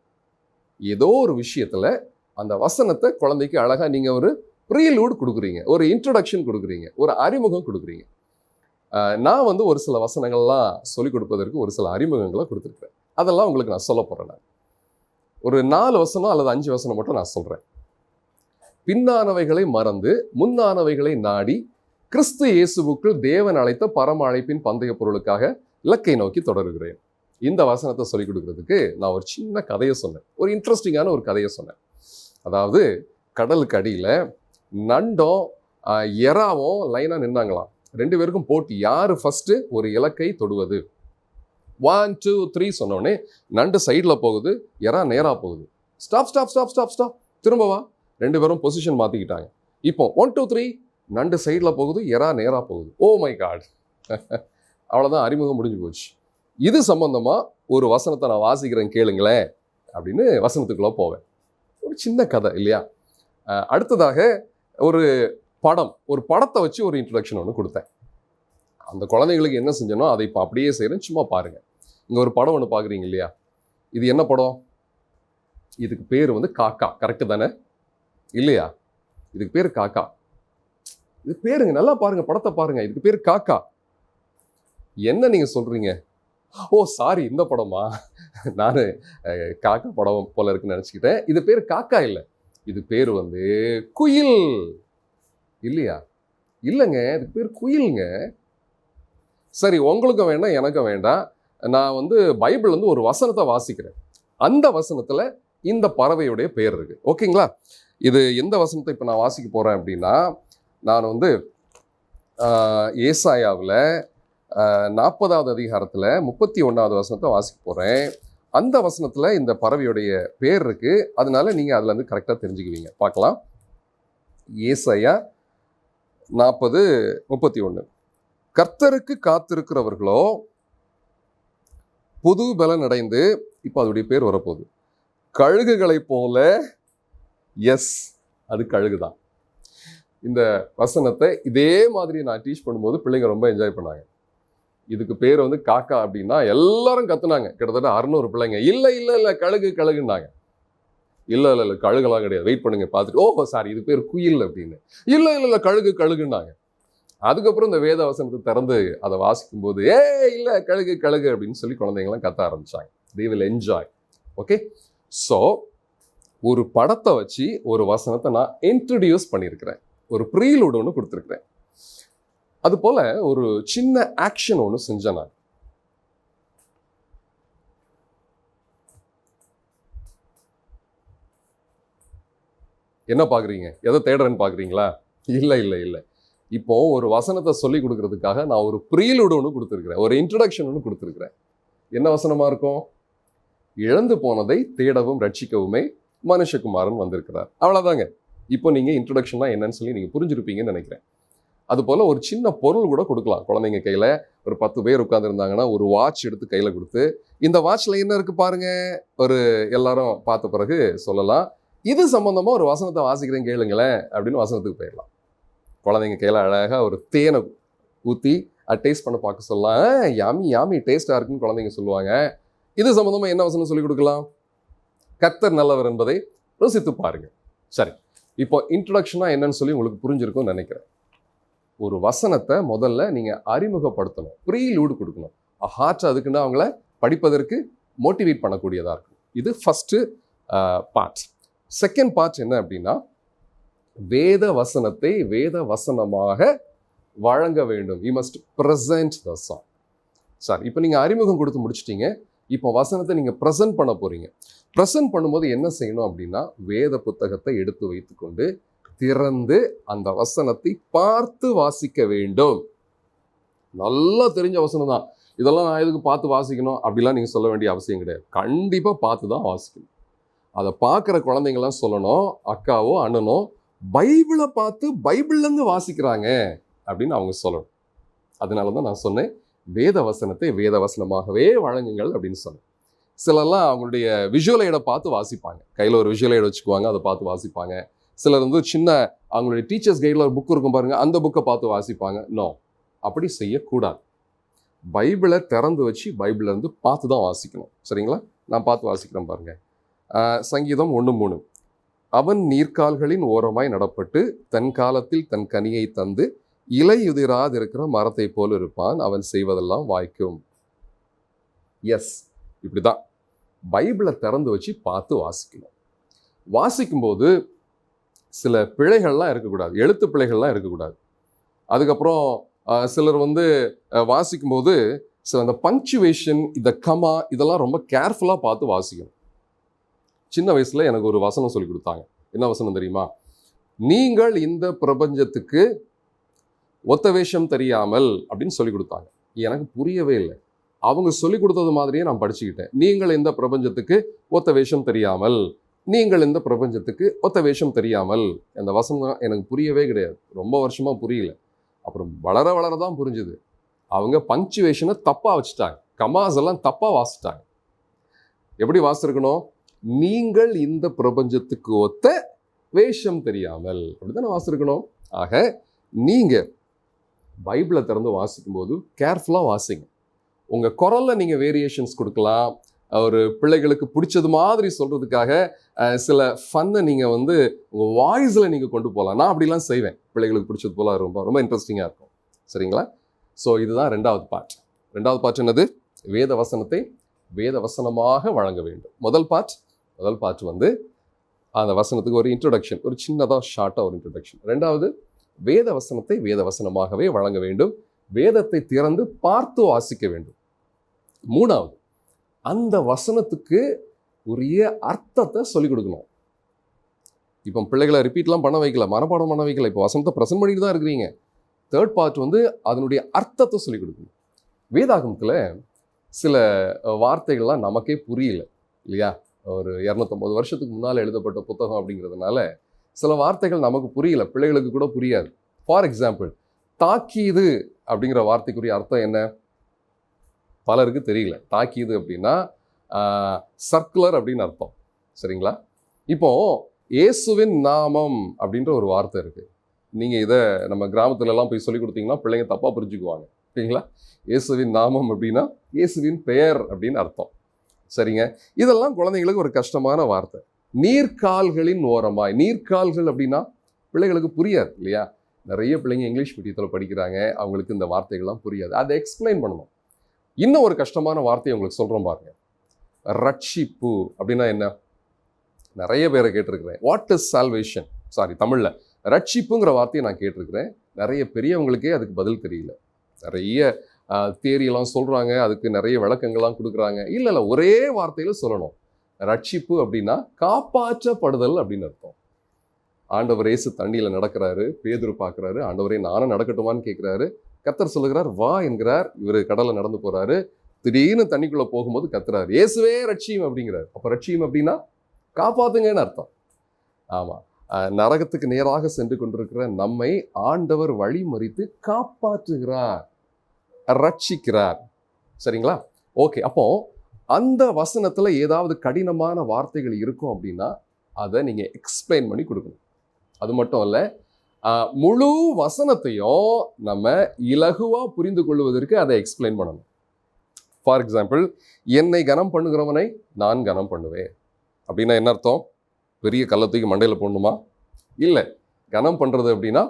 S1: ஏதோ ஒரு விஷயத்தில் அந்த வசனத்தை குழந்தைக்கு அழகாக நீங்கள் ஒரு ப்ரீலூட் கொடுக்குறீங்க, ஒரு இன்ட்ரடக்ஷன் கொடுக்குறீங்க, ஒரு அறிமுகம் கொடுக்குறீங்க. நான் ஒரு சில வசனங்கள்லாம் சொல்லிக் கொடுப்பதற்கு ஒரு சில அறிமுகங்களை கொடுத்துருக்கேன். அதெல்லாம் உங்களுக்கு நான் சொல்ல போகிறேன். நான் ஒரு 4 வசனம் அல்லது 5 வசனம் மட்டும் நான் சொல்கிறேன். பின்னானவைகளை மறந்து முன்னானவைகளை நாடி கிறிஸ்து இயேசுவுக்குள் தேவன் அழைத்த பரம அழைப்பின் பந்தய பொருளுக்காக இலக்கை நோக்கி தொடருகிறேன். இந்த வசனத்தை சொல்லிக் கொடுக்கறதுக்கு நான் ஒரு சின்ன கதையை சொன்னேன், ஒரு இன்ட்ரெஸ்டிங்கான ஒரு கதையை சொன்னேன். அதாவது கடலுக்கு அடியில் நண்டும் எறாவும் லைனாக நின்னாங்களாம். 2 பேருக்கும் போட்டி, யார் ஃபஸ்ட்டு ஒரு இலக்கை தொடுவது. 1 2 3 சொன்னோடனே நண்டு சைடில் போகுது, எறா நேராக போகுது. Stop stop stop stop stop, திரும்பவா. 2 பேரும் பொசிஷன் மாற்றிக்கிட்டாங்க. இப்போ 1 2 3, நண்டு சைடில் போகுது, எறா நேராக போகுது. ஓ மை காட், அவ்வளோதான், அறிமுகம் முடிஞ்சு போச்சு. இது சம்பந்தமாக ஒரு வசனத்தை நான் வாசிக்கிறேன் கேளுங்களேன் அப்படின்னு வசனத்துக்குள்ளே போவேன். ஒரு சின்ன கதை இல்லையா? அடுத்ததாக ஒரு படம், ஒரு படத்தை வச்சு ஒரு இன்ட்ரடக்ஷன் ஒன்று கொடுத்தேன். அந்த குழந்தைங்களுக்கு என்ன செஞ்சனோ அதை இப்போ அப்படியே செய்கிறேன், சும்மா பாருங்கள். இங்கே ஒரு படம் ஒன்று பார்க்குறீங்க இல்லையா? இது என்ன படம்? இதுக்கு பேர் காக்கா, கரெக்டு தானே? இல்லையா? இதுக்கு பேர் காக்கா. இது பேருங்க, நல்லா பாருங்க, படத்தை பாருங்க. இதுக்கு பேர் காக்கா. என்ன நீங்கள் சொல்கிறீங்க? ஓ சாரி, இந்த படமா? நான் காக்கா படம் போல இருக்குன்னு நினச்சிக்கிட்டேன். இது பேர் காக்கா இல்லை, இது பேர் குயில். இல்லையா? இல்லைங்க, இதுக்கு பேர் குயிலுங்க. சரி, உங்களுக்கும் வேண்டாம் எனக்கும் வேண்டாம். நான் பைபிள் ஒரு வசனத்தை வாசிக்கிறேன். அந்த வசனத்தில் இந்த பறவையுடைய பேர் இருக்குது. ஓகேங்களா? இது எந்த வசனத்தை இப்போ நான் வாசிக்க போகிறேன் அப்படின்னா, நான் ஏசாயாவில் 40வது அதிகாரத்தில் 31வது வசனத்தை வாசிக்க போகிறேன். அந்த வசனத்தில் இந்த பறவையுடைய பேர் இருக்குது. அதனால நீங்கள் அதில் கரெக்டாக தெரிஞ்சுக்குவீங்க. பார்க்கலாம். ஏசாயா 40:31. கர்த்தருக்கு காத்திருக்கிறவர்களோ புது பலன் அடைந்து, இப்போ அதோடைய பேர் வரப்போகுது, கழுகுகளை போல. எஸ், அது கழுகு தான். இந்த வசனத்தை இதே மாதிரி நான் டீச் பண்ணும்போது பிள்ளைங்க ரொம்ப என்ஜாய் பண்ணாங்க. இதுக்கு பேர் வந்து காக்கா அப்படின்னா எல்லாரும் கத்துனாங்க. கிட்டத்தட்ட 600 பிள்ளைங்க. இல்லை கழுகு கழுகுன்னாங்க. இல்லை கழுகெல்லாம் கிடையாது, வெயிட் பண்ணுங்க பார்த்துட்டு, ஓஹோ சாரி இது பேர் குயில் அப்படின்னு. இல்லை கழுகு கழுகுன்னாங்க. அதுக்கப்புறம் இந்த வேத வசனத்தை திறந்து அதை வாசிக்கும் போது இல்லை கழுகு கழுகு அப்படின்னு சொல்லி குழந்தைங்களாம் கத்த ஆரம்பிச்சாங்க. they will enjoy. Okay, so ஒரு படத்தை வச்சு ஒரு வசனத்தை நான் இன்ட்ரடியூஸ் பண்ணியிருக்கிறேன், ஒரு ப்ரீலூட் ஒன்று கொடுத்துருக்கிறேன். அது போல ஒரு சின்ன ஆக்ஷன் ஒன்று செஞ்சேன் நான். என்ன பார்க்குறீங்க? எதை தேடுறேன்னு பார்க்குறீங்களா? இல்லை. இப்போ ஒரு வசனத்தை சொல்லி கொடுக்கறதுக்காக நான் ஒரு ப்ரீலூட் ஒன்று கொடுத்துருக்கிறேன், ஒரு இன்ட்ரடக்ஷன் ஒன்று கொடுத்துருக்கிறேன். என்ன வசனமாக இருக்கும்? இழந்து போனதை தேடவும் ரட்சிக்கவுமே மனுஷகுமாரன் வந்திருக்கிறார். அவ்வளோதாங்க. இப்போ நீங்கள் இன்ட்ரடக்ஷன்லாம் என்னன்னு சொல்லி நீங்கள் புரிஞ்சிருப்பீங்கன்னு நினைக்கிறேன். அதுபோல் ஒரு சின்ன பொருள் கூட கொடுக்கலாம். குழந்தைங்க கையில் ஒரு 10 பேர் உட்காந்துருந்தாங்கன்னா ஒரு வாட்ச் எடுத்து கையில் கொடுத்து, இந்த வாட்சில் என்ன இருக்குது பாருங்க, ஒரு எல்லாரும் பார்த்த பிறகு சொல்லலாம், இது சம்மந்தமாக ஒரு வசனத்தை வாசிக்கிறேன் கேளுங்களேன் அப்படின்னு வசனத்துக்கு போயிடலாம். குழந்தைங்க கையில் அழகாக ஒரு தேனை ஊற்றி டேஸ்ட் பண்ண பார்க்க சொல்லலாம். யாமி டேஸ்ட்டாக இருக்குன்னு குழந்தைங்க சொல்லுவாங்க. இது சம்மந்தமாக என்ன வசனம் சொல்லிக் கொடுக்கலாம்? கர்த்தர் நல்லவர் என்பதை ருசித்து பாருங்க. சரி, இப்போ இன்ட்ரடக்ஷனாக என்னன்னு சொல்லி உங்களுக்கு புரிஞ்சிருக்கும்னு நினைக்கிறேன். ஒரு வசனத்தை முதல்ல நீங்கள் அறிமுகப்படுத்தணும், ப்ரீலூடு கொடுக்கணும். ஹார்ட் அதுக்குன்னு அவங்கள படிப்பதற்கு மோட்டிவேட் பண்ணக்கூடியதாக இருக்கும். இது ஃபஸ்ட்டு பார்ட். செகண்ட் பார்ட் என்ன அப்படின்னா, வேத வசனத்தை வேத வசனமாக வழங்க வேண்டும். You must present the song. Sir, இப்போ நீங்கள் அறிமுகம் கொடுத்து முடிச்சிட்டீங்க. இப்போ வசனத்தை நீங்கள் ப்ரெசென்ட் பண்ண போகிறீங்க. ப்ரெசென்ட் பண்ணும்போது என்ன செய்யணும் அப்படின்னா, வேத புத்தகத்தை எடுத்து வைத்துக்கொண்டு திறந்து அந்த வசனத்தை பார்த்து வாசிக்க வேண்டும். நல்லா தெரிஞ்ச வசனம் தான், இதெல்லாம் நான் எதுக்கு பார்த்து வாசிக்கணும் அப்படிலாம் நீங்கள் சொல்ல வேண்டிய அவசியம் கிடையாது. கண்டிப்பாக பார்த்து தான் வாசிக்கணும். அதை பார்க்குற குழந்தைங்களாம் சொல்லணும், அக்காவோ அண்ணனோ பைபிளை பார்த்து பைபிள்லேருந்து வாசிக்கிறாங்க அப்படின்னு அவங்க சொல்லணும். அதனால தான் நான் சொன்னேன், வேத வசனத்தை வேத வசனமாகவே வழங்குங்கள் அப்படின்னு சொன்னேன். சிலர்லாம் அவங்களுடைய விஷுவல் எய்டை பார்த்து வாசிப்பாங்க. கையில் ஒரு விஷுவல் எய்டு வச்சுக்குவாங்க, அதை பார்த்து வாசிப்பாங்க. சிலர் வந்து சின்ன அவங்களுடைய டீச்சர்ஸ் கைடில் ஒரு புக் இருக்கும் பாருங்கள், அந்த புக்கை பார்த்து வாசிப்பாங்க. நோ, அப்படி செய்யக்கூடாது. பைபிளை திறந்து வச்சு பைபிள்லேருந்து பார்த்து தான் வாசிக்கணும். சரிங்களா? நான் பார்த்து வாசிக்கிறேன் பாருங்கள். சங்கீதம் 1:3. அவன் நீர்க்கால்களின் ஓரமாய் நடப்பட்டு தன் காலத்தில் தன் கனியை தந்து இலையுதிராது இருக்கிற மரத்தை போல் இருப்பான், அவன் செய்வதெல்லாம் வாய்க்கும். எஸ், இப்படிதான் பைபிளை திறந்து வச்சு பார்த்து வாசிக்கணும். வாசிக்கும்போது சில பிழைகள்லாம் இருக்கக்கூடாது, எழுத்து பிழைகள்லாம் இருக்கக்கூடாது. அதுக்கப்புறம் சிலர் வந்து வாசிக்கும்போது சில அந்த பங்க்சுவேஷன், இந்த கமா, இதெல்லாம் ரொம்ப கேர்ஃபுல்லாக பார்த்து வாசிக்கணும். சின்ன வயசில் எனக்கு ஒரு வசனம் சொல்லி கொடுத்தாங்க. என்ன வசனம் தெரியுமா? நீங்கள் இந்த பிரபஞ்சத்துக்கு ஒத்த வேஷம் தெரியாமல் அப்படின்னு சொல்லி கொடுத்தாங்க. எனக்கு புரியவே இல்லை. அவங்க சொல்லி கொடுத்தது மாதிரியே நான் படிச்சுக்கிட்டேன். நீங்கள் இந்த பிரபஞ்சத்துக்கு ஒத்த வேஷம் தெரியாமல், நீங்கள் இந்த பிரபஞ்சத்துக்கு ஒத்த வேஷம் தெரியாமல். அந்த வசனம் எனக்கு புரியவே கிடையாது, ரொம்ப வருஷமாக புரியல. அப்புறம் வளர வளர தான் புரிஞ்சுது. அவங்க பங்க்சுவேஷனை தப்பாக வச்சுட்டாங்க, கமாஸ் எல்லாம் தப்பாக வாசிட்டாங்க. எப்படி வாசிருக்கணும்? நீங்கள் இந்த பிரபஞ்சத்துக்கு ஒத்த வேஷம் தெரியாமல், அப்படிதான் வாசிருக்கணும். ஆக நீங்கள் பைபிளை திறந்து வாசிக்கும்போது கேர்ஃபுல்லாக வாசிங்க. உங்கள் குரலில் நீங்கள் வேரியேஷன்ஸ் கொடுக்கலாம். ஒரு பிள்ளைகளுக்கு பிடிச்சது மாதிரி சொல்கிறதுக்காக சில ஃபன்னை நீங்கள் வந்து உங்கள் வாய்ஸில் நீங்கள் கொண்டு போகலாம். நான் அப்படிலாம் செய்வேன். பிள்ளைகளுக்கு பிடிச்சது போல ரொம்ப ரொம்ப இன்ட்ரெஸ்டிங்காக இருக்கும். சரிங்களா? ஸோ இதுதான் ரெண்டாவது பார்ட். ரெண்டாவது பார்ட் என்னது? வேத வசனத்தை வேத வசனமாக வழங்க வேண்டும். முதல் பார்ட் வந்து அந்த வசனத்துக்கு ஒரு இன்ட்ரொடக்ஷன், ஒரு சின்னதாக ஷார்ட்டாக ஒரு இன்ட்ரொடக்ஷன். ரெண்டாவது, வேத வசனத்தை வேத வசனமாகவே வழங்க வேண்டும். வேதத்தை திறந்து பார்த்து வாசிக்க வேண்டும். மூணாவது, அந்த வசனத்துக்கு உரிய அர்த்தத்தை சொல்லிக் கொடுக்கணும். இப்போ பிள்ளைகளை ரிப்பீட்லாம் பண்ண வைக்கல, மனப்பாடம் பண்ண வைக்கல, இப்போ வசனத்தை ப்ரெசென்ட் பண்ணிட்டு தான் இருக்கிறீங்க. தேர்ட் பார்ட் வந்து அதனுடைய அர்த்தத்தை சொல்லிக் கொடுக்கணும். வேதாகமத்தில் சில வார்த்தைகள்லாம் நமக்கே புரியல இல்லையா? ஒரு 250 வருஷத்துக்கு முன்னால் எழுதப்பட்ட புத்தகம் அப்படிங்கிறதுனால சில வார்த்தைகள் நமக்கு புரியல, பிள்ளைகளுக்கு கூட புரியாது. ஃபார் எக்ஸாம்பிள், தாக்கீது அப்படிங்கிற வார்த்தைக்குரிய அர்த்தம் என்ன? பலருக்கு தெரியல. தாக்கீது அப்படின்னா சர்க்குலர் அப்படின்னு அர்த்தம். சரிங்களா? இப்போ இயேசுவின் நாமம் அப்படின்ற ஒரு வார்த்தை இருக்கு. நீங்கள் இதை நம்ம கிராமத்துலலாம் போய் சொல்லி கொடுத்தீங்கன்னா பிள்ளைங்க தப்பாக புரிஞ்சுக்குவாங்க. சரிங்களா? இயேசுவின் நாமம் அப்படின்னா இயேசுவின் பெயர் அப்படின்னு அர்த்தம். சரிங்க. இதெல்லாம் குழந்தைங்களுக்கு ஒரு கஷ்டமான வார்த்தை. நீர்க்கால்களின் ஓரமாய். நீர்க்கால்கள் அப்படின்னா பிள்ளைகளுக்கு புரியாது இல்லையா? நிறைய பிள்ளைங்க இங்கிலீஷ் மீடியத்தில் படிக்கிறாங்க, அவங்களுக்கு இந்த வார்த்தைகள்லாம் புரியாது. அதை எக்ஸ்பிளைன் பண்ணணும். இன்னும் ஒரு கஷ்டமான வார்த்தையை உங்களுக்கு சொல்கிறோம் பாருங்க. ரட்சிப்பு அப்படின்னா என்ன? நிறைய பேரை கேட்டிருக்கிறேன். What is salvation? தமிழில் ரட்சிப்புங்கிற வார்த்தையை நான் கேட்டிருக்கிறேன். நிறைய பெரியவங்களுக்கே அதுக்கு பதில் தெரியல. நிறைய தியரியெல்லாம் சொல்கிறாங்க, அதுக்கு நிறைய விளக்கங்கள்லாம் கொடுக்குறாங்க. இல்லை, ஒரே வார்த்தையில் சொல்லணும். ரட்சிப்பு அப்படின்னா காப்பாற்றப்படுதல் அப்படின்னு அர்த்தம். ஆண்டவர் இயேசு தண்ணியில் நடக்கிறாரு, பேதுரு பார்க்குறாரு, ஆண்டவரே நானும் நடக்கட்டுமான்னு கேட்குறாரு. கர்த்தர் சொல்லுகிறார் வா என்கிறார். இவர் கடலில் நடந்து போகிறாரு. திடீர்னு தண்ணிக்குள்ளே போகும்போது கத்துறாரு, இயேசுவே ரட்சியும் அப்படிங்கிறார். அப்போ ரட்சியும் அப்படின்னா காப்பாத்துங்கன்னு அர்த்தம். ஆமாம், நரகத்துக்கு நேராக சென்று கொண்டிருக்கிற நம்மை ஆண்டவர் வழி மறித்து காப்பாற்றுகிறார், ரட்சிக்கிறார். சரிங்களா? ஓகே. அப்போ அந்த வசனத்தில் ஏதாவது கடினமான வார்த்தைகள் இருக்கும் அப்படின்னா அதை நீங்கள் எக்ஸ்பிளைன் பண்ணி கொடுக்கணும். அது மட்டும் இல்லை, முழு வசனத்தையும் நம்ம இலகுவாக புரிந்து கொள்வதற்கு அதை எக்ஸ்பிளைன் பண்ணணும். ஃபார் எக்ஸாம்பிள், என்னை கனம் பண்ணுகிறவனை நான் கனம் பண்ணுவேன் அப்படின்னா என்ன அர்த்தம்? பெரிய கள்ளத்துக்கு மண்டையில் போடணுமா? இல்லை. கனம் பண்ணுறது அப்படின்னா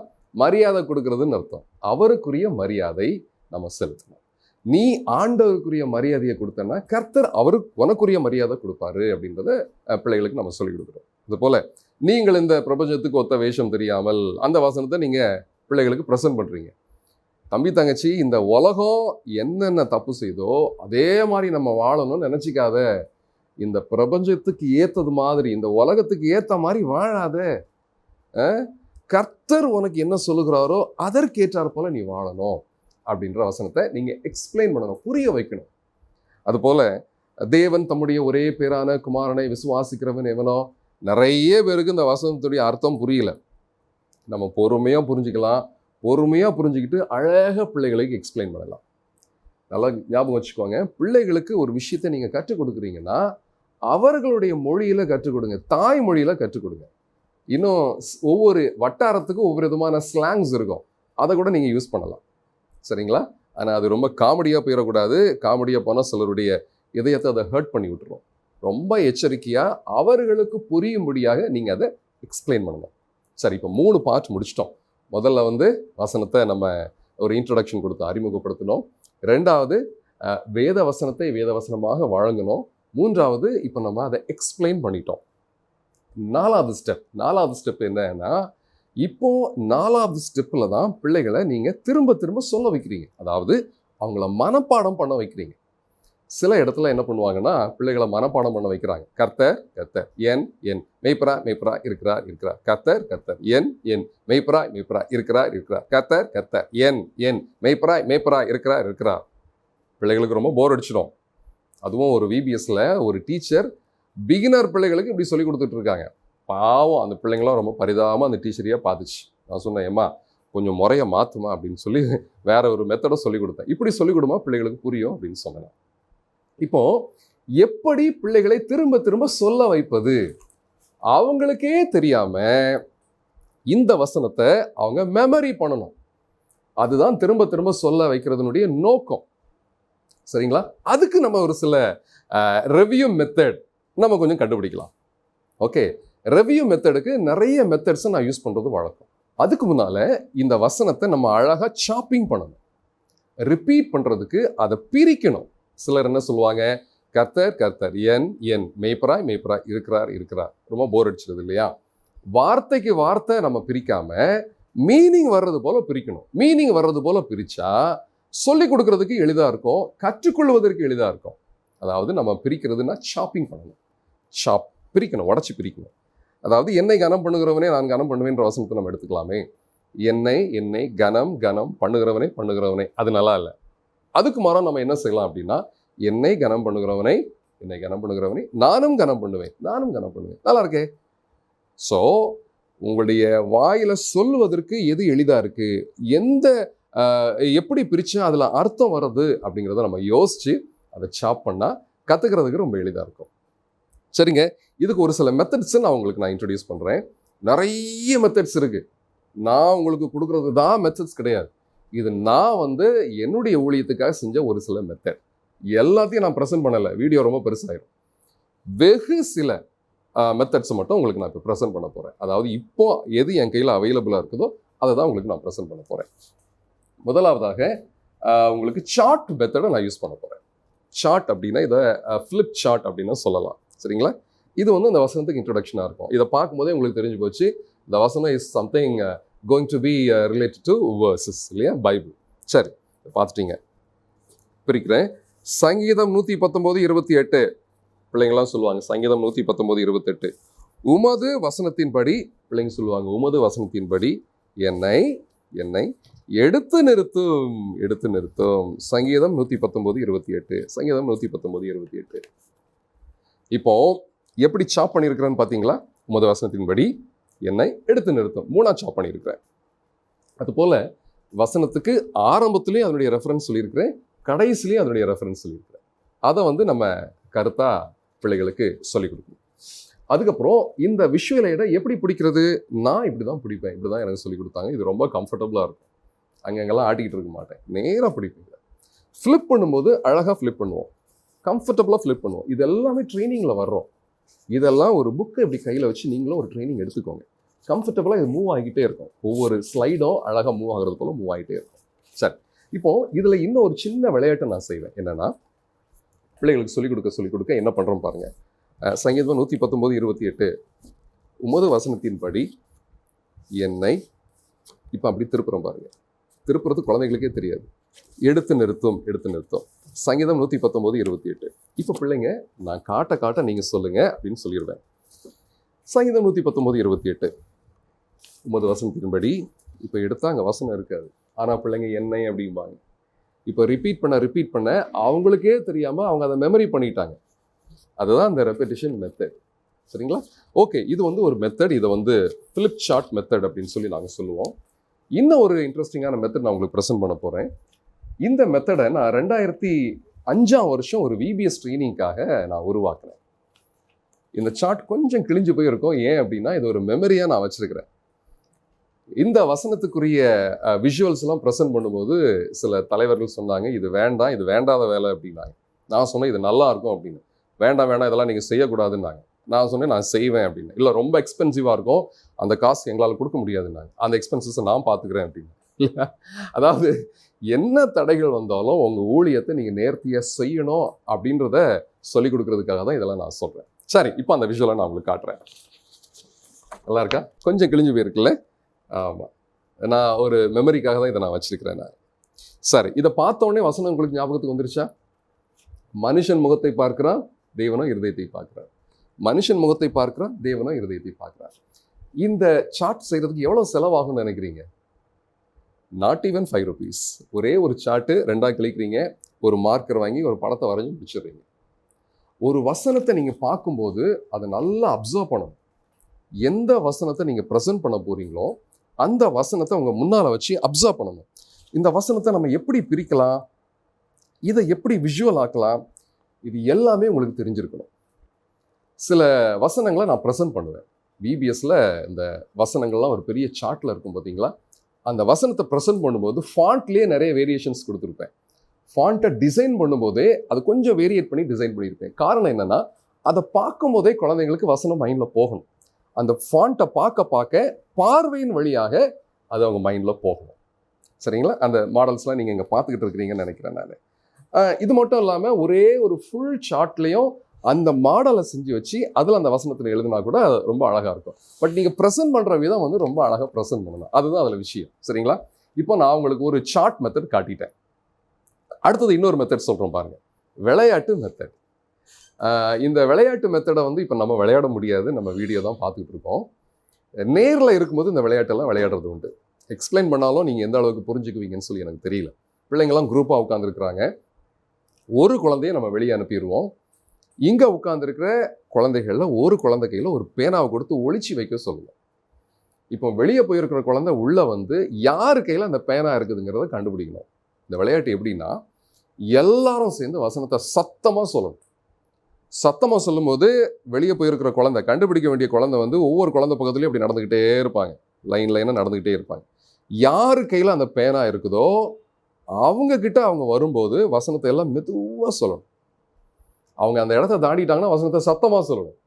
S1: மரியாதை கொடுக்கறதுன்னு அர்த்தம். அவருக்குரிய மரியாதை நம்ம செலுத்தணும். நீ ஆண்டவருக்குரிய மரியாதையை கொடுத்தனா கர்த்தர் அவருக்கு உனக்குரிய மரியாதை கொடுப்பாரு அப்படின்றத பிள்ளைகளுக்கு நம்ம சொல்லிக் கொடுக்குறோம். இது போல் நீங்கள் இந்த பிரபஞ்சத்துக்கு ஒத்த வேஷம் தெரியாமல் அந்த வசனத்தை நீங்கள் பிள்ளைகளுக்கு ப்ரெசென்ட் பண்ணுறீங்க. தம்பி தங்கச்சி, இந்த உலகம் என்னென்ன தப்பு செய்தோ அதே மாதிரி நம்ம வாழணும்னு நினச்சிக்காத. இந்த பிரபஞ்சத்துக்கு ஏற்றது மாதிரி, இந்த உலகத்துக்கு ஏற்ற மாதிரி வாழாத. கர்த்தர் உனக்கு என்ன சொல்லுகிறாரோ அதற்கேற்றார் போல நீ வாழணும் அப்படின்ற வசனத்தை நீங்கள் எக்ஸ்பிளைன் பண்ணணும், புரிய வைக்கணும். அதுபோல் தேவன் தம்முடைய ஒரே பேரான குமாரனை விசுவாசிக்கிறவன் எவனோ, நிறைய பேருக்கு இந்த வசனத்துடைய அர்த்தம் புரியல. நம்ம பொறுமையாக புரிஞ்சுக்கலாம். பொறுமையாக புரிஞ்சுக்கிட்டு அழகாக பிள்ளைகளுக்கு எக்ஸ்பிளைன் பண்ணலாம். நல்லா ஞாபகம் வச்சுக்கோங்க, பிள்ளைகளுக்கு ஒரு விஷயத்தை நீங்கள் கற்றுக் கொடுக்குறீங்கன்னா அவர்களுடைய மொழியில் கற்றுக் கொடுங்க, தாய்மொழியில் கற்றுக் கொடுங்க. இன்னும் ஒவ்வொரு வட்டாரத்துக்கும் ஒவ்வொரு விதமான ஸ்லாங்ஸ் இருக்கும், அதை கூட நீங்கள் யூஸ் பண்ணலாம். சரிங்களா? ஆனால் அது ரொம்ப காமெடியாக போயிடக்கூடாது. காமெடியாக போனால் சிலருடைய இதயத்தை அதை ஹர்ட் பண்ணி விட்டுரும். ரொம்ப எச்சரிக்கையாக அவர்களுக்கு புரியும்படியாக நீங்கள் அதை எக்ஸ்பிளைன் பண்ணணும். சரி, இப்போ 3 பார்ட் முடிச்சிட்டோம். முதல்ல வசனத்தை நம்ம ஒரு இன்ட்ரடக்ஷன் கொடுத்து அறிமுகப்படுத்தணும். 2வது வேத வசனத்தை வேத வசனமாக வழங்கணும். 3வது இப்போ நம்ம அதை எக்ஸ்பிளைன் பண்ணிட்டோம். 4வது ஸ்டெப் என்னன்னா, இப்போ 4வது ஸ்டெப்பில் தான் பிள்ளைகளை நீங்கள் திரும்ப திரும்ப சொல்ல வைக்கிறீங்க. அதாவது அவங்கள மனப்பாடம் பண்ண வைக்கிறீங்க. சில இடத்துல என்ன பண்ணுவாங்கன்னா, பிள்ளைகளை மனப்பாடம் பண்ண வைக்கிறாங்க. கர்த்தர் கர்த்தர், என் என் மெய்ப்பரா மெய்ப்பரா இருக்கிறார் இருக்கிறார், கர்த்தர் கர்த்தர், என் என் மெய்ப்பரா மெய்ப்பரா இருக்கிறார் இருக்கிறார், கர்த்தர் கர்த்தர், என் என் மெய்ப்பரா மெய்ப்பரா இருக்கிறார் இருக்கிறார். பிள்ளைகளுக்கு ரொம்ப போர் அடிச்சிடும். அதுவும் ஒரு விபிஎஸ்ல ஒரு டீச்சர் பிகினர் பிள்ளைகளுக்கு இப்படி சொல்லி கொடுத்துட்டு இருக்காங்க. பாவம், அந்த பிள்ளைங்களாம் ரொம்ப பரிதாபமாக அந்த டீச்சரையே பார்த்துச்சு. நான் சொன்னேன், ஏம்மா கொஞ்சம் முறையை மாற்றுமா அப்படின்னு சொல்லி வேற ஒரு மெத்தடை சொல்லிக் கொடுத்தேன். இப்படி சொல்லிக் கொடுமா பிள்ளைகளுக்கு புரியும் அப்படின்னு சொன்னேன். இப்போ எப்படி பிள்ளைகளை திரும்ப திரும்ப சொல்ல வைப்பது? அவங்களுக்கே தெரியாம இந்த வசனத்தை அவங்க மெமரி பண்ணணும். அதுதான் திரும்ப திரும்ப சொல்ல வைக்கிறதுனுடைய நோக்கம். சரிங்களா? அதுக்கு நம்ம ஒரு சில ரெவ்யூ மெத்தட் நம்ம கொஞ்சம் கண்டுபிடிக்கலாம். ஓகே, ரெவ்யூ மெத்தடுக்கு நிறைய மெத்தட்ஸை நான் யூஸ் பண்ணுறது வழக்கம். அதுக்கு முன்னால் இந்த வசனத்தை நம்ம அழகாக சாப்பிங் பண்ணணும். ரிப்பீட் பண்ணுறதுக்கு அதை பிரிக்கணும். சிலர் என்ன சொல்லுவாங்க, கர்த்தர் கர்த்தர், என் என் மெய்ப்பராய் மெய்ப்பராய் இருக்கிறார் இருக்கிறார். ரொம்ப போர் அடிச்சிருது இல்லையா? வார்த்தைக்கு வார்த்தை நம்ம பிரிக்காம மீனிங் வர்றது போல பிரிக்கணும். மீனிங் வர்றது போல பிரிச்சா சொல்லிக் கொடுக்கறதுக்கு எளிதாக இருக்கும், கற்றுக்கொள்வதற்கு எளிதாக இருக்கும். அதாவது நம்ம பிரிக்கிறதுனா ஷாப்பிங் பண்ணணும். பிரிக்கணும், உடச்சி பிரிக்கணும். அதாவது என்னை கனம் பண்ணுகிறவனே நான் கனம் பண்ணுவேன்ற வசனத்தை நம்ம எடுத்துக்கலாமே. என்னை என்னை கனம் கனம் பண்ணுகிறவனே அது நல்லா இல்லை. அதுக்கு மாறா நம்ம என்ன செய்யலாம் அப்படின்னா, என்னை கனம் பண்ணுகிறவனை நானும் கனம் பண்ணுவேன் நல்லா இருக்கே. ஸோ உங்களுடைய வாயில சொல்லுவதற்கு எது எளிதாக இருக்கு, எப்படி பிரிச்சா அதில் அர்த்தம் வர்றது அப்படிங்கிறத நம்ம யோசிச்சு அதை சாப் பண்ணால் கற்றுக்கிறதுக்கு ரொம்ப எளிதாக இருக்கும். சரிங்க, இதுக்கு ஒரு சில மெத்தட்ஸ் நான் உங்களுக்கு இன்ட்ரடியூஸ் பண்ணுறேன். நிறைய மெத்தட்ஸ் இருக்குது. நான் உங்களுக்கு கொடுக்குறது தான் மெத்தட்ஸ் கிடையாது. இது நான் வந்து என்னுடைய ஊழியத்துக்காக செஞ்ச ஒரு சில மெத்தட். எல்லாத்தையும் நான் ப்ரெசென்ட் பண்ணலை, வீடியோ ரொம்ப பெருசாயிரும். வெகு சில மெத்தட்ஸை மட்டும் உங்களுக்கு நான் இப்போ ப்ரெசென்ட் பண்ண போகிறேன். அதாவது இப்போ எது என் கையில் அவைலபிளாக இருக்குதோ அதை தான் உங்களுக்கு நான் ப்ரெசென்ட் பண்ண போகிறேன். முதலாவதாக உங்களுக்கு சார்ட் மெத்தடை நான் யூஸ் பண்ண போகிறேன். சார்ட் அப்படின்னா இதை ஃப்ளிப் சார்ட் அப்படின்னு சொல்லலாம். சரிங்களா? இது வந்து இந்த வசனத்துக்கு இன்ட்ரொடக்ஷனாக இருக்கும். இதை பார்க்கும்போதே உங்களுக்கு தெரிஞ்சு போச்சு, இந்த வசனம் is something going to be related to verses, இல்லையா? பைபிள். சரி, பார்த்துட்டீங்க. பிரிக்கிறேன். சங்கீதம் 119:28. பிள்ளைங்களாம் சொல்லுவாங்க சங்கீதம் 119:28. உமது வசனத்தின்படி, பிள்ளைங்க சொல்லுவாங்க உமது வசனத்தின்படி என்னை என்னை எடுத்து நிறுத்தும். சங்கீதம் 119:28. சங்கீதம் 119:28. இப்போ எப்படி சாப் பண்ணியிருக்கிறேன்னு பார்த்தீங்களா? உமது வசனத்தின்படி என்னை எடுத்து நிறுத்தும். 3ஆ சாப் பண்ணியிருக்கிறேன். அதுபோல வசனத்துக்கு ஆரம்பத்துலேயும் அதனுடைய ரெஃபரன்ஸ் சொல்லியிருக்கிறேன், கடைசிலையும் அதனுடைய ரெஃபரன்ஸ் சொல்லியிருக்கிறேன். அதை வந்து நம்ம கருத்தா பிள்ளைகளுக்கு சொல்லிக் கொடுக்கணும். அதுக்கப்புறம் இந்த விஷுவல் எய்டை எப்படி பிடிக்கிறது? நான் இப்படி தான் பிடிப்பேன், இப்படி தான் எனக்கு சொல்லிக் கொடுத்தாங்க. இது ரொம்ப கம்ஃபர்டபுளாக இருக்கும். அங்கெங்கெல்லாம் ஆட்டிக்கிட்டு இருக்க மாட்டேன், நேராக பிடிப்பீங்க. ஃப்ளிப் பண்ணும்போது அழகாக ஃப்ளிப் பண்ணுவோம், கம்ஃபர்டபுளாக ஃப்ளிப் பண்ணுவோம். இது எல்லாமே ட்ரைனிங்கில் வர்றோம். இதெல்லாம் ஒரு புக்கை இப்படி கையில் வச்சு நீங்களும் ஒரு ட்ரைனிங் எடுத்துக்கோங்க. கம்ஃபர்டபுளாக இது மூவ் ஆகிட்டே இருக்கும். ஒவ்வொரு ஸ்லைடும் அழகாக மூவ் ஆகிறது போல் மூவ் ஆகிட்டே இருக்கும். சரி, இப்போது இதில் இன்னும் ஒரு சின்ன விளையாட்டை நான் செய்வேன். என்னென்னா, பிள்ளைகளுக்கு சொல்லிக் கொடுக்க என்ன பண்ணுறோம் பாருங்கள். சங்கீதம் 119:28. உமது வசனத்தின்படி என்னை, இப்போ அப்படி திருப்புறோம் பாருங்கள். திருப்புறது குழந்தைகளுக்கே தெரியாது. எடுத்து நிறுத்தும். சங்கீதம் 119:28. இப்போ பிள்ளைங்க நான் காட்ட நீங்கள் சொல்லுங்கள் அப்படின்னு சொல்லிடுவேன். சங்கீதம் 119:28. உமது வசனத்தின்படி, இப்போ எடுத்தால் அங்கே வசனம் இருக்காது, ஆனால் பிள்ளைங்க என்னை அப்படிம்பாங்க. இப்போ ரிப்பீட் பண்ண அவங்களுக்கே தெரியாமல் அவங்க அதை மெமரி பண்ணிட்டாங்க. அதுதான் அந்த ரெப்படிஷன் மெத்தட். சரிங்களா? ஓகே, இது வந்து ஒரு மெத்தட். இதை வந்து ஃபிளிப் சார்ட் மெத்தட் அப்படின்னு சொல்லி நாங்கள் சொல்லுவோம். இன்னும் ஒரு இன்ட்ரெஸ்டிங்கான மெத்தட் நான் உங்களுக்கு ப்ரெசென்ட் பண்ண போகிறேன். இந்த மெத்தடை நான் 2005 ஒரு விபிஎஸ் ட்ரைனிங்காக நான் உருவாக்கினேன். இந்த சார்ட் கொஞ்சம் கிழிஞ்சு போயிருக்கும். ஏன் அப்படின்னா, இது ஒரு மெமரியாக நான் வச்சிருக்கிறேன். இந்த வசனத்துக்குரிய விஷுவல்ஸ்லாம் ப்ரெசென்ட் பண்ணும்போது சில தலைவர்கள் சொன்னாங்க, இது வேண்டாம், இது வேண்டாத வேலை அப்படின்னாங்க. நான் சொன்னேன், இது நல்லா இருக்கும் அப்படின்னு. வேண்டாம் இதெல்லாம் நீங்கள் செய்யக்கூடாதுன்னாங்க. நான் சொன்னேன், நான் செய்வேன் அப்படின்னு. இல்லை, ரொம்ப எக்ஸ்பென்சிவாக இருக்கும், அந்த காசு எங்களால் கொடுக்க முடியாதுன்னாங்க. அந்த எக்ஸ்பென்சஸை நான் பார்த்துக்கிறேன் அப்படின்னு. அதாவது என்ன தடைகள் வந்தாலும் உங்கள் ஊழியத்தை நீங்கள் நேர்த்தியாக செய்யணும் அப்படின்றத சொல்லிக் கொடுக்கறதுக்காக தான் இதெல்லாம் நான் சொல்கிறேன். சரி, இப்போ அந்த விஷுவலை நான் உங்களுக்கு காட்டுறேன். நல்லா இருக்கா? கொஞ்சம் கிழிஞ்சு போயிருக்குல்ல? ஆமாம், நான் ஒரு மெமரிக்காக தான் இதை நான் வச்சிருக்கிறேன். சரி, இதை பார்த்தோடனே வசனம் உங்களுக்கு ஞாபகத்துக்கு வந்துருச்சா? மனுஷன் முகத்தை பார்க்கிறான், தேவனோ இருதயத்தை பார்க்கிறார். மனுஷன் முகத்தை பார்க்கிறான், தேவனோ இருதயத்தை பார்க்கிறார். இந்த சார்ட் செய்கிறதுக்கு எவ்வளோ செலவாகும்னு நினைக்கிறீங்க? Not even 5 rupees. ஒரே ஒரு சார்ட்டு 2ஆக கிளிக்கிறீங்க, ஒரு மார்க்கர் வாங்கி ஒரு படத்தை வரைஞ்சி முடிச்சிடுறீங்க. ஒரு வசனத்தை நீங்கள் பார்க்கும்போது அதை நல்லா அப்சர்வ் பண்ணணும். எந்த வசனத்தை நீங்கள் ப்ரெசென்ட் பண்ண போகிறீங்களோ அந்த வசனத்தை உங்கள் முன்னால் வச்சு அப்சர்வ் பண்ணணும். இந்த வசனத்தை நம்ம எப்படி பிரிக்கலாம், இதை எப்படி விஷுவல் ஆக்கலாம், இது எல்லாமே உங்களுக்கு தெரிஞ்சிருக்கணும். சில வசனங்களை நான் ப்ரெசென்ட் பண்ணுவேன். விபிஎஸ்ல இந்த வசனங்கள்லாம் ஒரு பெரிய சார்ட்டில் இருக்கும் பார்த்தீங்களா? அந்த வசனத்தை ப்ரெசென்ட் பண்ணும்போது ஃபாண்ட்லேயே நிறைய வேரியேஷன்ஸ் கொடுத்துருப்பேன். ஃபாண்ட்டை டிசைன் பண்ணும்போதே அது கொஞ்சம் வேரியேட் பண்ணி டிசைன் பண்ணியிருப்பேன். காரணம் என்னென்னா, அதை பார்க்கும்போதே குழந்தைங்களுக்கு வசனம் மைண்டில் போகணும். அந்த ஃபாண்ட்டை பார்க்க பார்வையின் வழியாக அது அவங்க மைண்டில் போகணும். சரிங்களா? அந்த மாடல்ஸ்லாம் நீங்கள் இங்கே பார்த்துக்கிட்டு இருக்கிறீங்கன்னு நினைக்கிறேன் நான். இது மட்டும் இல்லாமல் ஒரே ஒரு ஃபுல் சார்ட்லேயும் அந்த மாடலை செஞ்சு வச்சு அதில் அந்த வசனத்தில் எழுதினா கூட ரொம்ப அழகாக இருக்கும். பட் நீங்கள் ப்ரெசென்ட் பண்ணுற விதம் வந்து ரொம்ப அழகாக ப்ரெசென்ட் பண்ணணும். அதுதான் அதில் விஷயம். சரிங்களா? இப்போ நான் உங்களுக்கு ஒரு சார்ட் மெத்தட் காட்டிட்டேன். அடுத்தது இன்னொரு மெத்தட் சொல்கிறோம் பாருங்கள், விளையாட்டு மெத்தட். இந்த விளையாட்டு மெத்தடை வந்து இப்போ நம்ம விளையாட முடியாது, நம்ம வீடியோ தான் பார்த்துக்கிட்டு இருக்கோம். நேரில் இருக்கும்போது இந்த விளையாட்டெல்லாம் விளையாடுறது உண்டு. எக்ஸ்பிளைன் பண்ணாலும் நீங்கள் எந்த அளவுக்கு புரிஞ்சுக்குவீங்கன்னு சொல்லி எனக்கு தெரியல. பிள்ளைங்கள்லாம் குரூப்பாக உட்காந்துருக்குறாங்க. ஒரு குழந்தைய நம்ம வெளியே அனுப்பிடுவோம். இங்கே உட்காந்துருக்கிற குழந்தைகளில் ஒரு குழந்தை கையில் ஒரு பேனாவை கொடுத்து ஒளிச்சு வைக்க சொல்லுவோம். இப்போ வெளியே போயிருக்கிற குழந்தை உள்ளே வந்து யார் கையில் அந்த பேனா இருக்குதுங்கிறத கண்டுபிடிக்கணும். இந்த விளையாட்டு எப்படின்னா, எல்லாரும் சேர்ந்து வசனத்தை சத்தமாக சொல்லணும். சத்தமாக சொல்லும்போது வெளியே போயிருக்கிற குழந்தை, கண்டுபிடிக்க வேண்டிய குழந்தை வந்து ஒவ்வொரு குழந்தை பக்கத்துலையும் அப்படி நடந்துக்கிட்டே இருப்பாங்க. லைனாக நடந்துக்கிட்டே இருப்பாங்க. யாரு கையில் அந்த பேனா இருக்குதோ அவங்க கிட்ட அவங்க வரும்போது வசனத்தை எல்லாம் மெதுவாக சொல்லணும். அவங்க அந்த இடத்த தாண்டிட்டாங்கன்னா வசனத்தை சத்தமாக சொல்லணும்.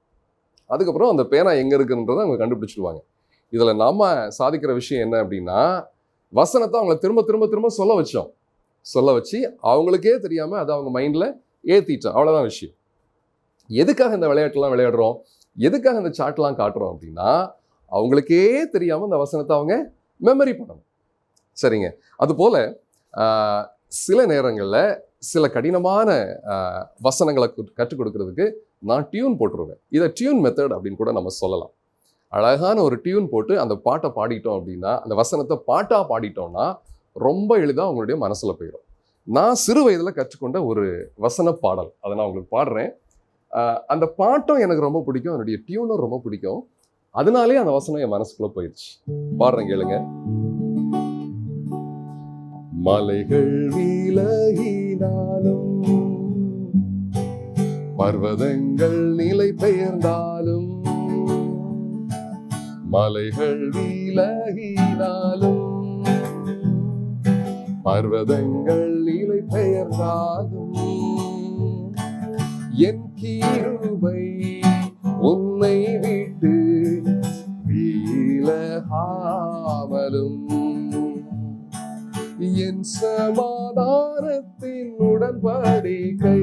S1: அதுக்கப்புறம் அந்த பேனா எங்கே இருக்குன்றதை அவங்க கண்டுபிடிச்சிடுவாங்க. இதில் நம்ம சாதிக்கிற விஷயம் என்ன அப்படின்னா, வசனத்தை அவங்கள திரும்ப திரும்ப திரும்ப சொல்ல வச்சு அவங்களுக்கே தெரியாமல் அதை அவங்க மைண்டில் ஏற்றிட்டோம். அவ்வளோதான் விஷயம். எதுக்காக இந்த விளையாட்டுலாம் விளையாடுறோம், எதுக்காக இந்த சாட்லாம் காட்டுறோம் அப்படின்னா, அவங்களுக்கே தெரியாமல் இந்த வசனத்தை அவங்க மெமரி பண்ணணும். சரிங்க. அதுபோல் சில நேரங்களில் சில கடினமான வசனங்களை கற்றுக் கொடுக்கறதுக்கு நான் டியூன் போட்டுருவேன். இதை டியூன் மெத்தட் அப்படின்னு கூட நம்ம சொல்லலாம். அழகான ஒரு டியூன் போட்டு அந்த பாட்டை பாடிட்டோம் அப்படின்னா, அந்த வசனத்தை பாட்டாக பாடிட்டோம்னா ரொம்ப எளிதாக அவங்களுடைய மனசில் போயிடும். நான் சிறு வயதில் கற்றுக்கொண்ட ஒரு வசன பாடல், அதை நான் உங்களுக்கு பாடுறேன். அந்த பாட்டும் எனக்கு ரொம்ப பிடிக்கும், என்னுடைய டியூனும் ரொம்ப பிடிக்கும். அதனாலே அந்த வசனம் என் மனசுக்குள்ளே போயிடுச்சு. பாடுறேன், கேளுங்க. மலைகள் விலகினாலும் பர்வதங்கள் நிலை பெயர்ந்தாலும், மலைகள் விலகினாலும் பர்வதங்கள் நிலை பெயர்ந்தாலும், என் கிருபை உன்னை விட்டு விலகாமலும், என் சமாதானத்தின் உடன்படிக்கை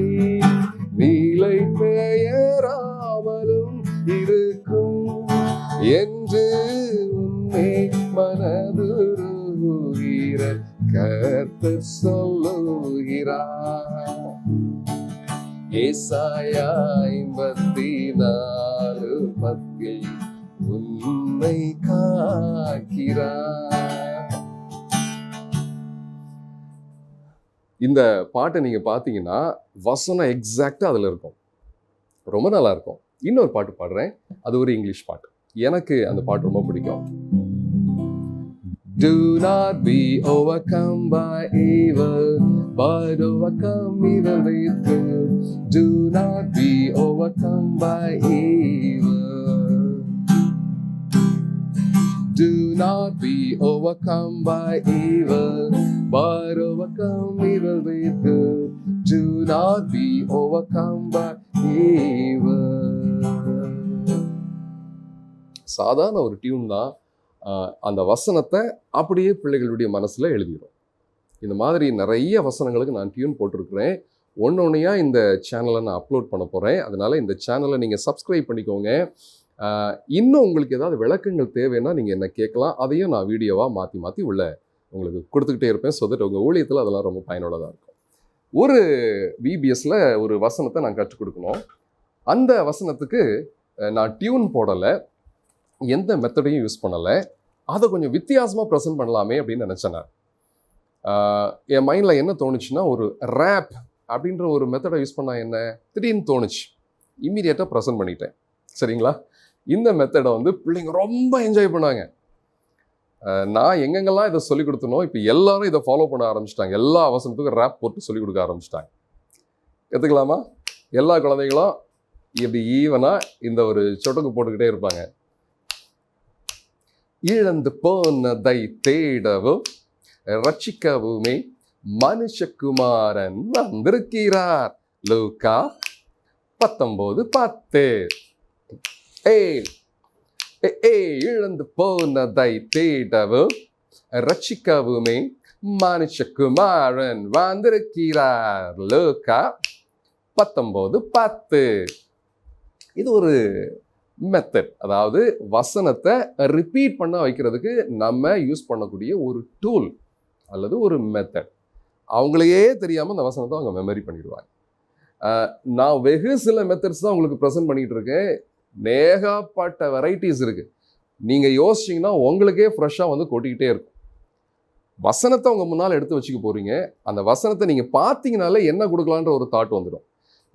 S1: நீலை பெயராமலும் இருக்கும் என்று உன்னை மனதுருகிற கர்த்தர் சொல்லுகிறார். ஏசாயா 54:10 உன்னை காக்கிறார். இந்த பாட்டை நீங்க பார்த்தீங்கன்னா வசனம் எக்ஸாக்டா அதுல இருக்கும். ரொம்ப நல்லா இருக்கும். இன்னொரு பாட்டு பாடுறேன், அது ஒரு இங்கிலீஷ் பாட்டு. எனக்கு அந்த பாட்டு ரொம்ப பிடிக்கும். Do not be overcome by evil, but overcome evil with good. Do not be overcome by evil. Do not be overcome by evil, but overcome evil with good. Do not be overcome by evil. சாதாரண ஒரு tune தான். அந்த வசனத்தை அப்படியே பிள்ளைகளுடைய மனசில் எழுதிடும். இந்த மாதிரி நிறைய வசனங்களுக்கு நான் டியூன் போட்டிருக்கிறேன். ஒன்னொன்னையா இந்த சேனலை நான் அப்லோட் பண்ண போகிறேன். அதனால் இந்த சேனலை நீங்கள் சப்ஸ்கிரைப் பண்ணிக்கோங்க. இன்னும் உங்களுக்கு ஏதாவது விளக்கங்கள் தேவைன்னா நீங்கள் என்ன கேட்கலாம். அதையும் நான் வீடியோவாக மாற்றி உள்ள உங்களுக்கு கொடுத்துக்கிட்டே இருப்பேன். ஸோ தட் உங்கள் ஊழியத்தில் அதெல்லாம் ரொம்ப பயனுள்ளதாக இருக்கும். ஒரு விபிஎஸ்ல ஒரு வசனத்தை நான் கற்றுக் கொடுக்கணும். அந்த வசனத்துக்கு நான் டியூன் போடலை, எந்த மெத்தடையும் யூஸ் பண்ணலை. அதை கொஞ்சம் வித்தியாசமாக ப்ரெசென்ட் பண்ணலாமே அப்படின்னு நினச்சேன். நான் என் மைண்டில் என்ன தோணுச்சுன்னா, ஒரு ரேப் அப்படின்ற ஒரு மெத்தடை யூஸ் பண்ணால் என்ன திடீர்னு தோணுச்சு. இம்மீடியட்டாக ப்ரெசென்ட் பண்ணிட்டேன். சரிங்களா? இந்த மெத்தடை பிள்ளைங்க ரொம்ப என்ஜாய் பண்ணாங்க. நான் எங்கெங்கெல்லாம் இதை சொல்லிக் கொடுத்தனோ இப்போ எல்லாரும் இதை ஃபாலோ பண்ண ஆரம்பிச்சிட்டாங்க. எல்லா வசனத்துக்கும் ரேப் போட்டு சொல்லிக் கொடுக்க ஆரம்பிச்சிட்டாங்க. கற்றுக்கலாமா? எல்லா குழந்தைகளும் இப்படி ஈவனாக இந்த ஒரு சொட்டுக்கு போட்டுக்கிட்டே இருப்பாங்க. இழந்து போனதை தேடவும் ரட்சிக்கவுமே மனுஷகுமாரன் வந்திருக்கிறார். லூக்கா 19:10. இழந்து போனதை தேடவும் ரட்சிக்கவுமே மனுஷகுமாரன் வந்திருக்கிறார். லூக்கா 19:10. இது ஒரு மெத்தட், அதாவது வசனத்தை ரிப்பீட் பண்ண வைக்கிறதுக்கு நம்ம யூஸ் பண்ணக்கூடிய ஒரு டூல் அல்லது ஒரு மெத்தட். அவங்களையே தெரியாமல் அந்த வசனத்தை அவங்க மெமரி பண்ணிடுவாங்க. நான் வெகு சில மெத்தட்ஸ் தான் உங்களுக்கு ப்ரெசென்ட் பண்ணிகிட்டு இருக்கேன். ஏகப்பட்ட வெரைட்டிஸ் இருக்குது. நீங்கள் யோசிச்சிங்கன்னா உங்களுக்கே ஃப்ரெஷ்ஷாக கொட்டிக்கிட்டே இருக்கும். வசனத்தை உங்கள் முன்னால் எடுத்து வச்சுக்க போகிறீங்க. அந்த வசனத்தை நீங்கள் பார்த்தீங்கனாலே என்ன கொடுக்கலான்ற ஒரு தாட் வந்துடும்.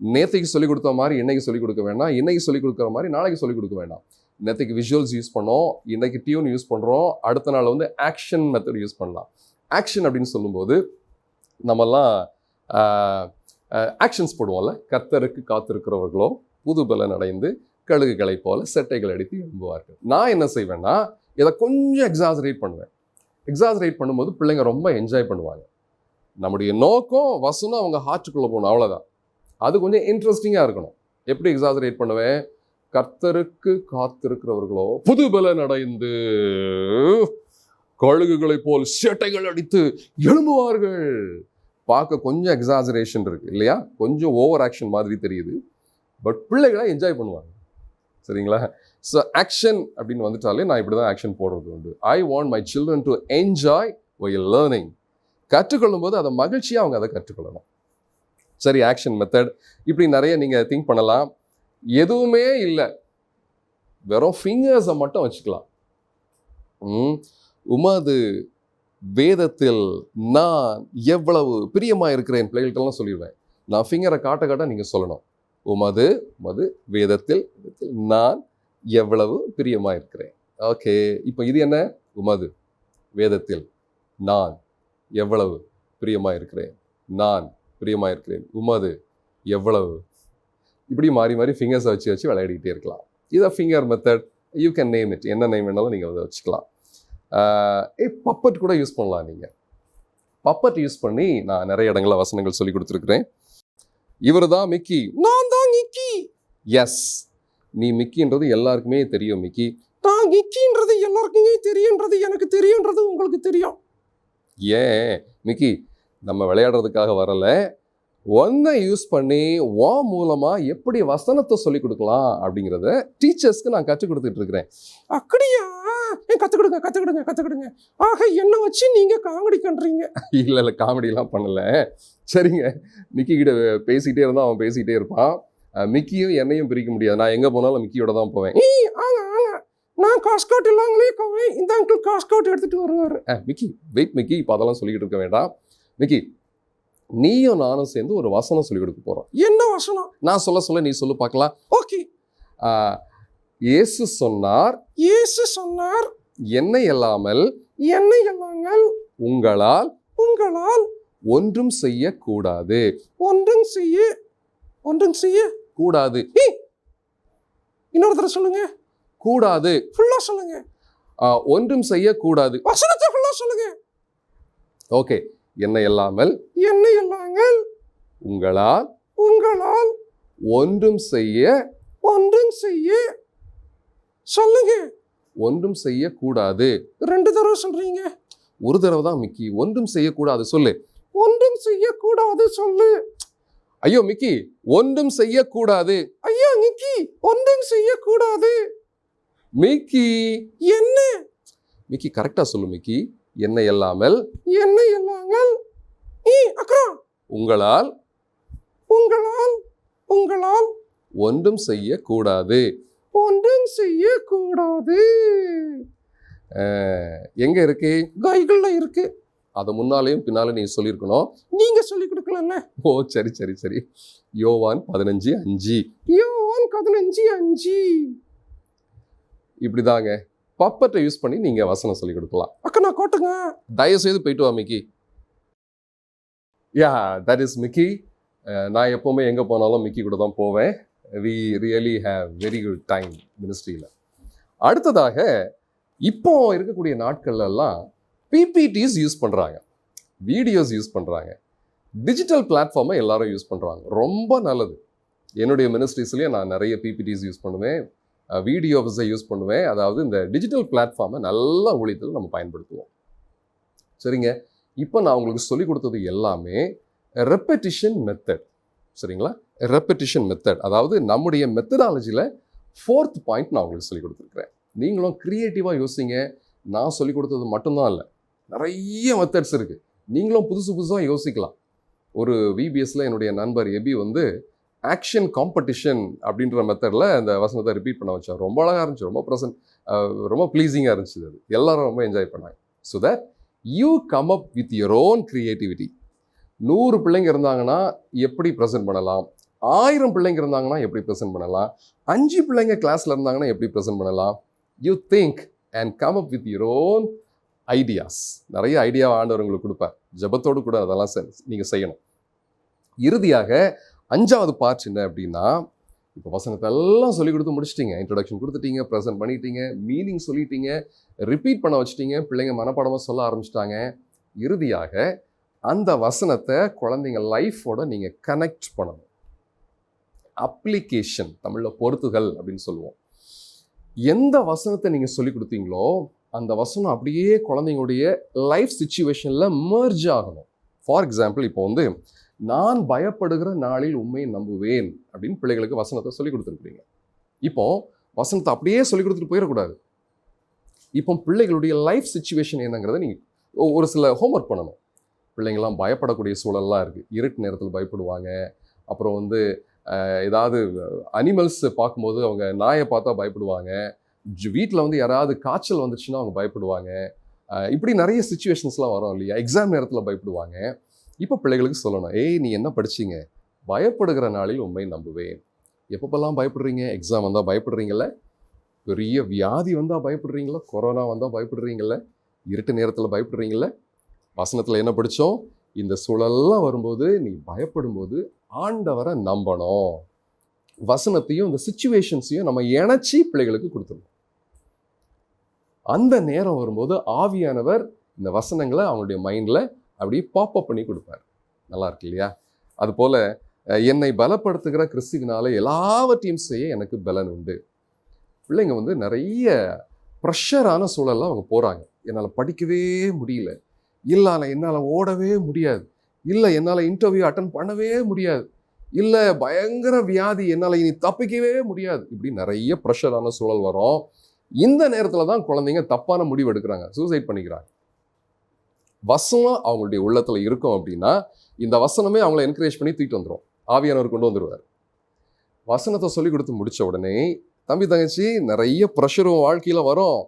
S1: நேற்றுக்கு சொல்லிக் கொடுத்த மாதிரி இன்னைக்கு சொல்லிக் கொடுக்க வேண்டாம், இன்னைக்கு சொல்லிக் கொடுக்குற மாதிரி நாளைக்கு சொல்லிக் கொடுக்க வேண்டாம். நேற்றுக்கு விஷுவல்ஸ் யூஸ் பண்ணோம், இன்னைக்கு டியூன் யூஸ் பண்ணுறோம், அடுத்த நாள் ஆக்ஷன் மெத்தட் யூஸ் பண்ணலாம். ஆக்ஷன் அப்படின்னு சொல்லும்போது நம்மெல்லாம் ஆக்ஷன்ஸ் போடுவோம்ல. கர்த்தருக்கு காத்திருக்கிறவர்களோ புது பலன் அடைந்து கழுகுகளை போல செட்டைகள் அடித்து எழும்புவார்கள். நான் என்ன செய்வேன்னா, இதை கொஞ்சம் எக்ஸாஜரேட் பண்ணுவேன். எக்ஸாஜரேட் பண்ணும்போது பிள்ளைங்க ரொம்ப என்ஜாய் பண்ணுவாங்க. நம்முடைய நோக்கம் வசனம் அவங்க ஹார்ட்டுக்குள்ளே போகணும், அவ்வளோதான். அது கொஞ்சம் இன்ட்ரெஸ்டிங்காக இருக்கணும். எப்படி எக்ஸாஜரேட் பண்ணுவேன்? கர்த்தருக்கு காத்திருக்கிறவர்களோ புது பலன் அடைந்து கழுகுகளை போல் சேட்டைகள் அடித்து எழும்புவார்கள். பார்க்க கொஞ்சம் எக்ஸாஜரேஷன் இருக்கு இல்லையா, கொஞ்சம் ஓவர் ஆக்ஷன் மாதிரி தெரியுது. பட் பிள்ளைகளை என்ஜாய் பண்ணுவாங்க. சரிங்களா? ஸோ ஆக்ஷன் அப்படின்னு வந்துட்டாலே நான் இப்படி தான் ஆக்ஷன் போடுறது உண்டு. I want my children to enjoy while learning. கற்றுக்கொள்ளும் போது அதை மகிழ்ச்சியாக அவங்க அதை கற்றுக்கொள்ளணும். சரி, ஆக்ஷன் மெத்தட் இப்படி நிறைய நீங்கள் திங்க் பண்ணலாம். எதுவுமே இல்லை, வெறும் ஃபிங்கர்ஸை மட்டும் வச்சுக்கலாம். உமது வேதத்தில் நான் எவ்வளவு பிரியமாக இருக்கிறேன் பிள்ளைகள்கிட்டலாம் சொல்லிடுவேன். நான் ஃபிங்கரை காட்ட காட்ட நீங்கள் சொல்லணும், உமது வேதத்தில் நான் எவ்வளவு பிரியமாக இருக்கிறேன். ஓகே, இப்போ இது என்ன? உமது வேதத்தில் நான் எவ்வளவு பிரியமாக இருக்கிறேன், நான் பிரியமாக இருக்கிறேன், உமது எவ்வளவு. இப்படி மாறி மாறி ஃபிங்கர்ஸை வச்சு விளையாடிக்கிட்டே இருக்கலாம். இதை finger method. You can name it, என்ன நேம் வேணாலும் நீங்கள் அதை வச்சுக்கலாம். பப்பட் கூட யூஸ் பண்ணலாம். நீங்கள் பப்பட் யூஸ் பண்ணி நான் நிறைய இடங்களில் வசனங்கள் சொல்லி கொடுத்துருக்குறேன். இவர் தான் மிக்கி, நான் தான் மிக்கி. எஸ், நீ மிக்கின்றது எல்லாருக்குமே தெரியும். மிக்கி, நான் மிக்கின்றது எல்லாருக்குமே தெரியுன்றது எனக்கு தெரியுன்றது உங்களுக்கு தெரியும். ஏன் மிக்கி, நம்ம விளையாடுறதுக்காக வரல, ஒன்றை யூஸ் பண்ணி மூலமாக எப்படி வசனத்தை சொல்லிக் கொடுக்கலாம் அப்படிங்கிறத டீச்சர்ஸ்க்கு நான் கற்றுக் கொடுத்துட்டு இருக்கிறேன். அப்படியா? கற்றுக்கிடுங்க. ஆக என்ன வச்சு நீங்கள் காமெடி பண்ணுறீங்க? இல்லை, காமெடியெலாம் பண்ணலை. சரிங்க, மிக்கி கிட்ட பேசிகிட்டே இருந்தால் அவன் பேசிகிட்டே இருப்பான். மிக்கியும் என்னையும் பிரிக்க முடியாது. நான் எங்கே போனாலும் மிக்கியோட தான் போவேன். நான் காஸ்கோட் இல்லாமலே போவேன், இந்த அங்கிள் காஸ்கோட் எடுத்துகிட்டு வருவார். மிக்கி வெயிட் மிக்கி, இப்போ அதெல்லாம் சொல்லிக்கிட்டு இருக்க வேண்டாம். மிக்கி, நீயும் நானும் சேர்ந்து ஒரு வசனம் சொல்லிக் கொடுக்க போகிறோம். என்ன வசனம்? நான் சொல்ல நீ சொல்லு பார்க்கலாம். ஓகே. இயேசு சொன்னார் என்னை அல்லாமல் உங்களால் ஒன்றும் செய்யக்கூடாது. ஒன்றும் செய்ய கூடாது. இன்னொரு தடவை சொல்லுங்க. கூடாது ஃபுல்லா சொல்லுங்க. ஒன்றும் செய்யக்கூடாது. வசனத்தை ஃபுல்லா சொல்லுங்க. ஓகே. என்னை அல்லாமல் உங்களால் ஒன்றும் செய்ய சொல்லுங்க. ஒன்றும் செய்யக்கூடாது. 2 தடவை சொல்றீங்க. ஒரு தடவை தான் மிக்கி. ஒன்றும் செய்யக்கூடாது சொல்லு. ஒன்றும் செய்யக்கூடாது சொல்லு. ஐயோ மிக்கி, ஒன்றும் செய்யக்கூடாது. ஐயோ மிக்கி, ஒன்றும் செய்யக்கூடாது. மிக்கி, என்ன? மிக்கி கரெக்டா சொல்லு. மிக்கி, என்னை அல்லாமல் உங்களால் ஒன்றும் செய்யக்கூடாது. எங்க இருக்கு? பைபிள்ல இருக்கு. அதை முன்னாலேயும் பின்னாலும் நீங்க சொல்லியிருக்கணும். நீங்க சொல்லி கொடுக்கலாம்ல. ஓ சரி. யோவான் 15:5. இப்படிதாங்க பப்பட்டை யூஸ் பண்ணி நீங்க வசனம் சொல்லி கொடுக்கலாம். அக்கா நான் கோட்டுங்க. தயவு செய்து போயிட்டு வா மிக்கி. That is Mickey. நான் எப்போவுமே எங்கே போனாலும் மிக்கி கூட தான் போவேன். We really have very good time மினிஸ்ட்ரியில். அடுத்ததாக இப்போ இருக்கக்கூடிய நாட்கள்லாம் பிபிடிஸ் யூஸ் பண்ணுறாங்க, வீடியோஸ் யூஸ் பண்ணுறாங்க, டிஜிட்டல் பிளாட்ஃபார்மை எல்லாரும் யூஸ் பண்ணுறாங்க. ரொம்ப நல்லது. என்னுடைய மினிஸ்ட்ரிஸ்லேயே நான் நிறைய பிபிடிஸ் யூஸ் பண்ணுவேன், வீடியோஸை யூஸ் பண்ணுவேன். அதாவது இந்த டிஜிட்டல் பிளாட்ஃபார்மை நல்ல ஊழியத்தில் நம்ம பயன்படுத்துவோம். சரிங்க, இப்போ நான் உங்களுக்கு சொல்லிக் கொடுத்தது எல்லாமே ரெப்படிஷன் மெத்தட். சரிங்களா? ரெப்படிஷன் மெத்தட், அதாவது நம்முடைய மெத்தடாலஜியில் 4th பாயிண்ட் நான் உங்களுக்கு சொல்லிக் கொடுத்துருக்குறேன். நீங்களும் க்ரியேட்டிவாக யோசிங்க. நான் சொல்லிக் கொடுத்தது மட்டும்தான் இல்லை, நிறைய மெத்தட்ஸ் இருக்குது. நீங்களும் புதுசாக யோசிக்கலாம். ஒரு விபிஎஸ்ல என்னுடைய நண்பர் எபி ஆக்ஷன் காம்படிஷன் அப்படின்ற மெத்தடில் அந்த வசனத்தை ரிப்பீட் பண்ண வச்சார். ரொம்ப அழகாக இருந்துச்சு, ரொம்ப ப்ளீஸிங்காக இருந்துச்சு. அது எல்லாரும் ரொம்ப என்ஜாய் பண்ணாங்க. So that you come up with your own creativity. 100 பிள்ளைங்க இருந்தாங்கன்னா எப்படி ப்ரெசென்ட் பண்ணலாம், 1000 பிள்ளைங்க இருந்தாங்கன்னா எப்படி ப்ரெசென்ட் பண்ணலாம், 5 பிள்ளைங்க கிளாஸில் இருந்தாங்கன்னா எப்படி ப்ரெசென்ட் பண்ணலாம். You think and come up with your own ideas. நிறைய ஐடியா ஆண்டவர் உங்களுக்கு கொடுப்பார். ஜபத்தோடு கூட அதெல்லாம் நீங்கள் செய்யணும். இறுதியாக 5வது பார்ட் என்ன அப்படின்னா, இப்போ வசனத்தை எல்லாம் சொல்லிக் கொடுத்து முடிச்சிட்டிங்க, இன்ட்ரடக்ஷன் கொடுத்துட்டீங்க, ப்ரெசென்ட் பண்ணிட்டீங்க, மீனிங் சொல்லிட்டீங்க, ரிப்பீட் பண்ண வச்சுட்டீங்க, பிள்ளைங்க மனப்பாடமாக சொல்ல ஆரம்பிச்சிட்டாங்க. இறுதியாக அந்த வசனத்தை குழந்தைங்க லைஃபோட நீங்கள் கனெக்ட் பண்ணணும். அப்ளிகேஷன், தமிழில் பொருத்துதல் அப்படின்னு சொல்லுவோம். எந்த வசனத்தை நீங்கள் சொல்லி கொடுத்தீங்களோ அந்த வசனம் அப்படியே குழந்தைங்களுடைய லைஃப் சிச்சுவேஷனில் மர்ஜ் ஆகணும். ஃபார் எக்ஸாம்பிள், இப்போ வந்து நான் பயப்படுகிற நாளில் உண்மையை நம்புவேன் அப்படின்னு பிள்ளைகளுக்கு வசனத்தை சொல்லிக் கொடுத்துருக்குறீங்க. இப்போ வசனத்தை அப்படியே சொல்லிக் கொடுத்துட்டு போயிடக்கூடாது. இப்போ பிள்ளைகளுடைய லைஃப் சிச்சுவேஷன் என்னங்கிறத நீங்கள் ஒரு சில ஹோம்ஒர்க் பண்ணணும். பிள்ளைங்கள்லாம் பயப்படக்கூடிய சூழல்லாம் இருக்குது. இருட்டு நேரத்தில் பயப்படுவாங்க. அப்புறம் வந்து ஏதாவது அனிமல்ஸ் பார்க்கும்போது அவங்க நாயை பார்த்தா பயப்படுவாங்க. வீட்டில் வந்து யாராவது காய்ச்சல் வந்துச்சுன்னா அவங்க பயப்படுவாங்க. இப்படி நிறைய சிச்சுவேஷன்ஸ்லாம் வரும் இல்லையா? எக்ஸாம் நேரத்தில் பயப்படுவாங்க. இப்போ பிள்ளைகளுக்கு சொல்லணும், ஏய் நீ என்ன படிச்சிங்க? பயப்படுகிற நாளில் உண்மை நம்புவேன். எப்பப்பெல்லாம் பயப்படுறீங்க? எக்ஸாம் வந்தால் பயப்படுறீங்கள? பெரிய வியாதி வந்தால் பயப்படுறீங்களா? கொரோனா வந்தால் பயப்படுறீங்கள? இருட்டு நேரத்தில் பயப்படுறீங்கள? வசனத்தில் என்ன படித்தோம்? இந்த சூழல்லாம் வரும்போது நீ பயப்படும்போது ஆண்டவரை நம்பணும். வசனத்தையும் இந்த சிச்சுவேஷன்ஸையும் நம்ம இணைச்சி பிள்ளைகளுக்கு கொடுத்துடணும். அந்த நேரம் வரும்போது ஆவியானவர் இந்த வசனங்களை அவங்களுடைய மைண்டில் அப்படியே பாப்அப் பண்ணி கொடுப்பார். நல்லா இருக்கு இல்லையா? அதுபோல் என்னை பலப்படுத்துகிற கிறிஸ்துவினால எல்லாவற்றையும் செய்ய எனக்கு பலன் உண்டு. பிள்ளைங்க வந்து நிறைய ப்ரெஷரான சூழல்லாம் அவங்க போகிறாங்க. என்னால் படிக்கவே முடியல, இல்லை என்னால் ஓடவே முடியாது, இல்லை என்னால் இன்டர்வியூ அட்டன் பண்ணவே முடியாது, இல்லை பயங்கர வியாதி, என்னால் இனி தப்பிக்கவே முடியாது. இப்படி நிறைய ப்ரெஷரான சூழல் வரும். இந்த நேரத்தில் தான் குழந்தைங்க தப்பான முடிவு எடுக்கிறாங்க, சூசைட் பண்ணிக்கிறாங்க. வசனம் அவங்களுடைய உள்ளத்தில் இருக்கும் அப்படின்னா இந்த வசனமே அவங்கள என்கரேஜ் பண்ணி தூக்கிட்டு வந்துடும். ஆவியானவர் கொண்டு வந்துடுவார். வசனத்தை சொல்லி கொடுத்து முடித்த உடனே தம்பி தங்கச்சி நிறைய ப்ரெஷரும் வாழ்க்கையில் வரும்,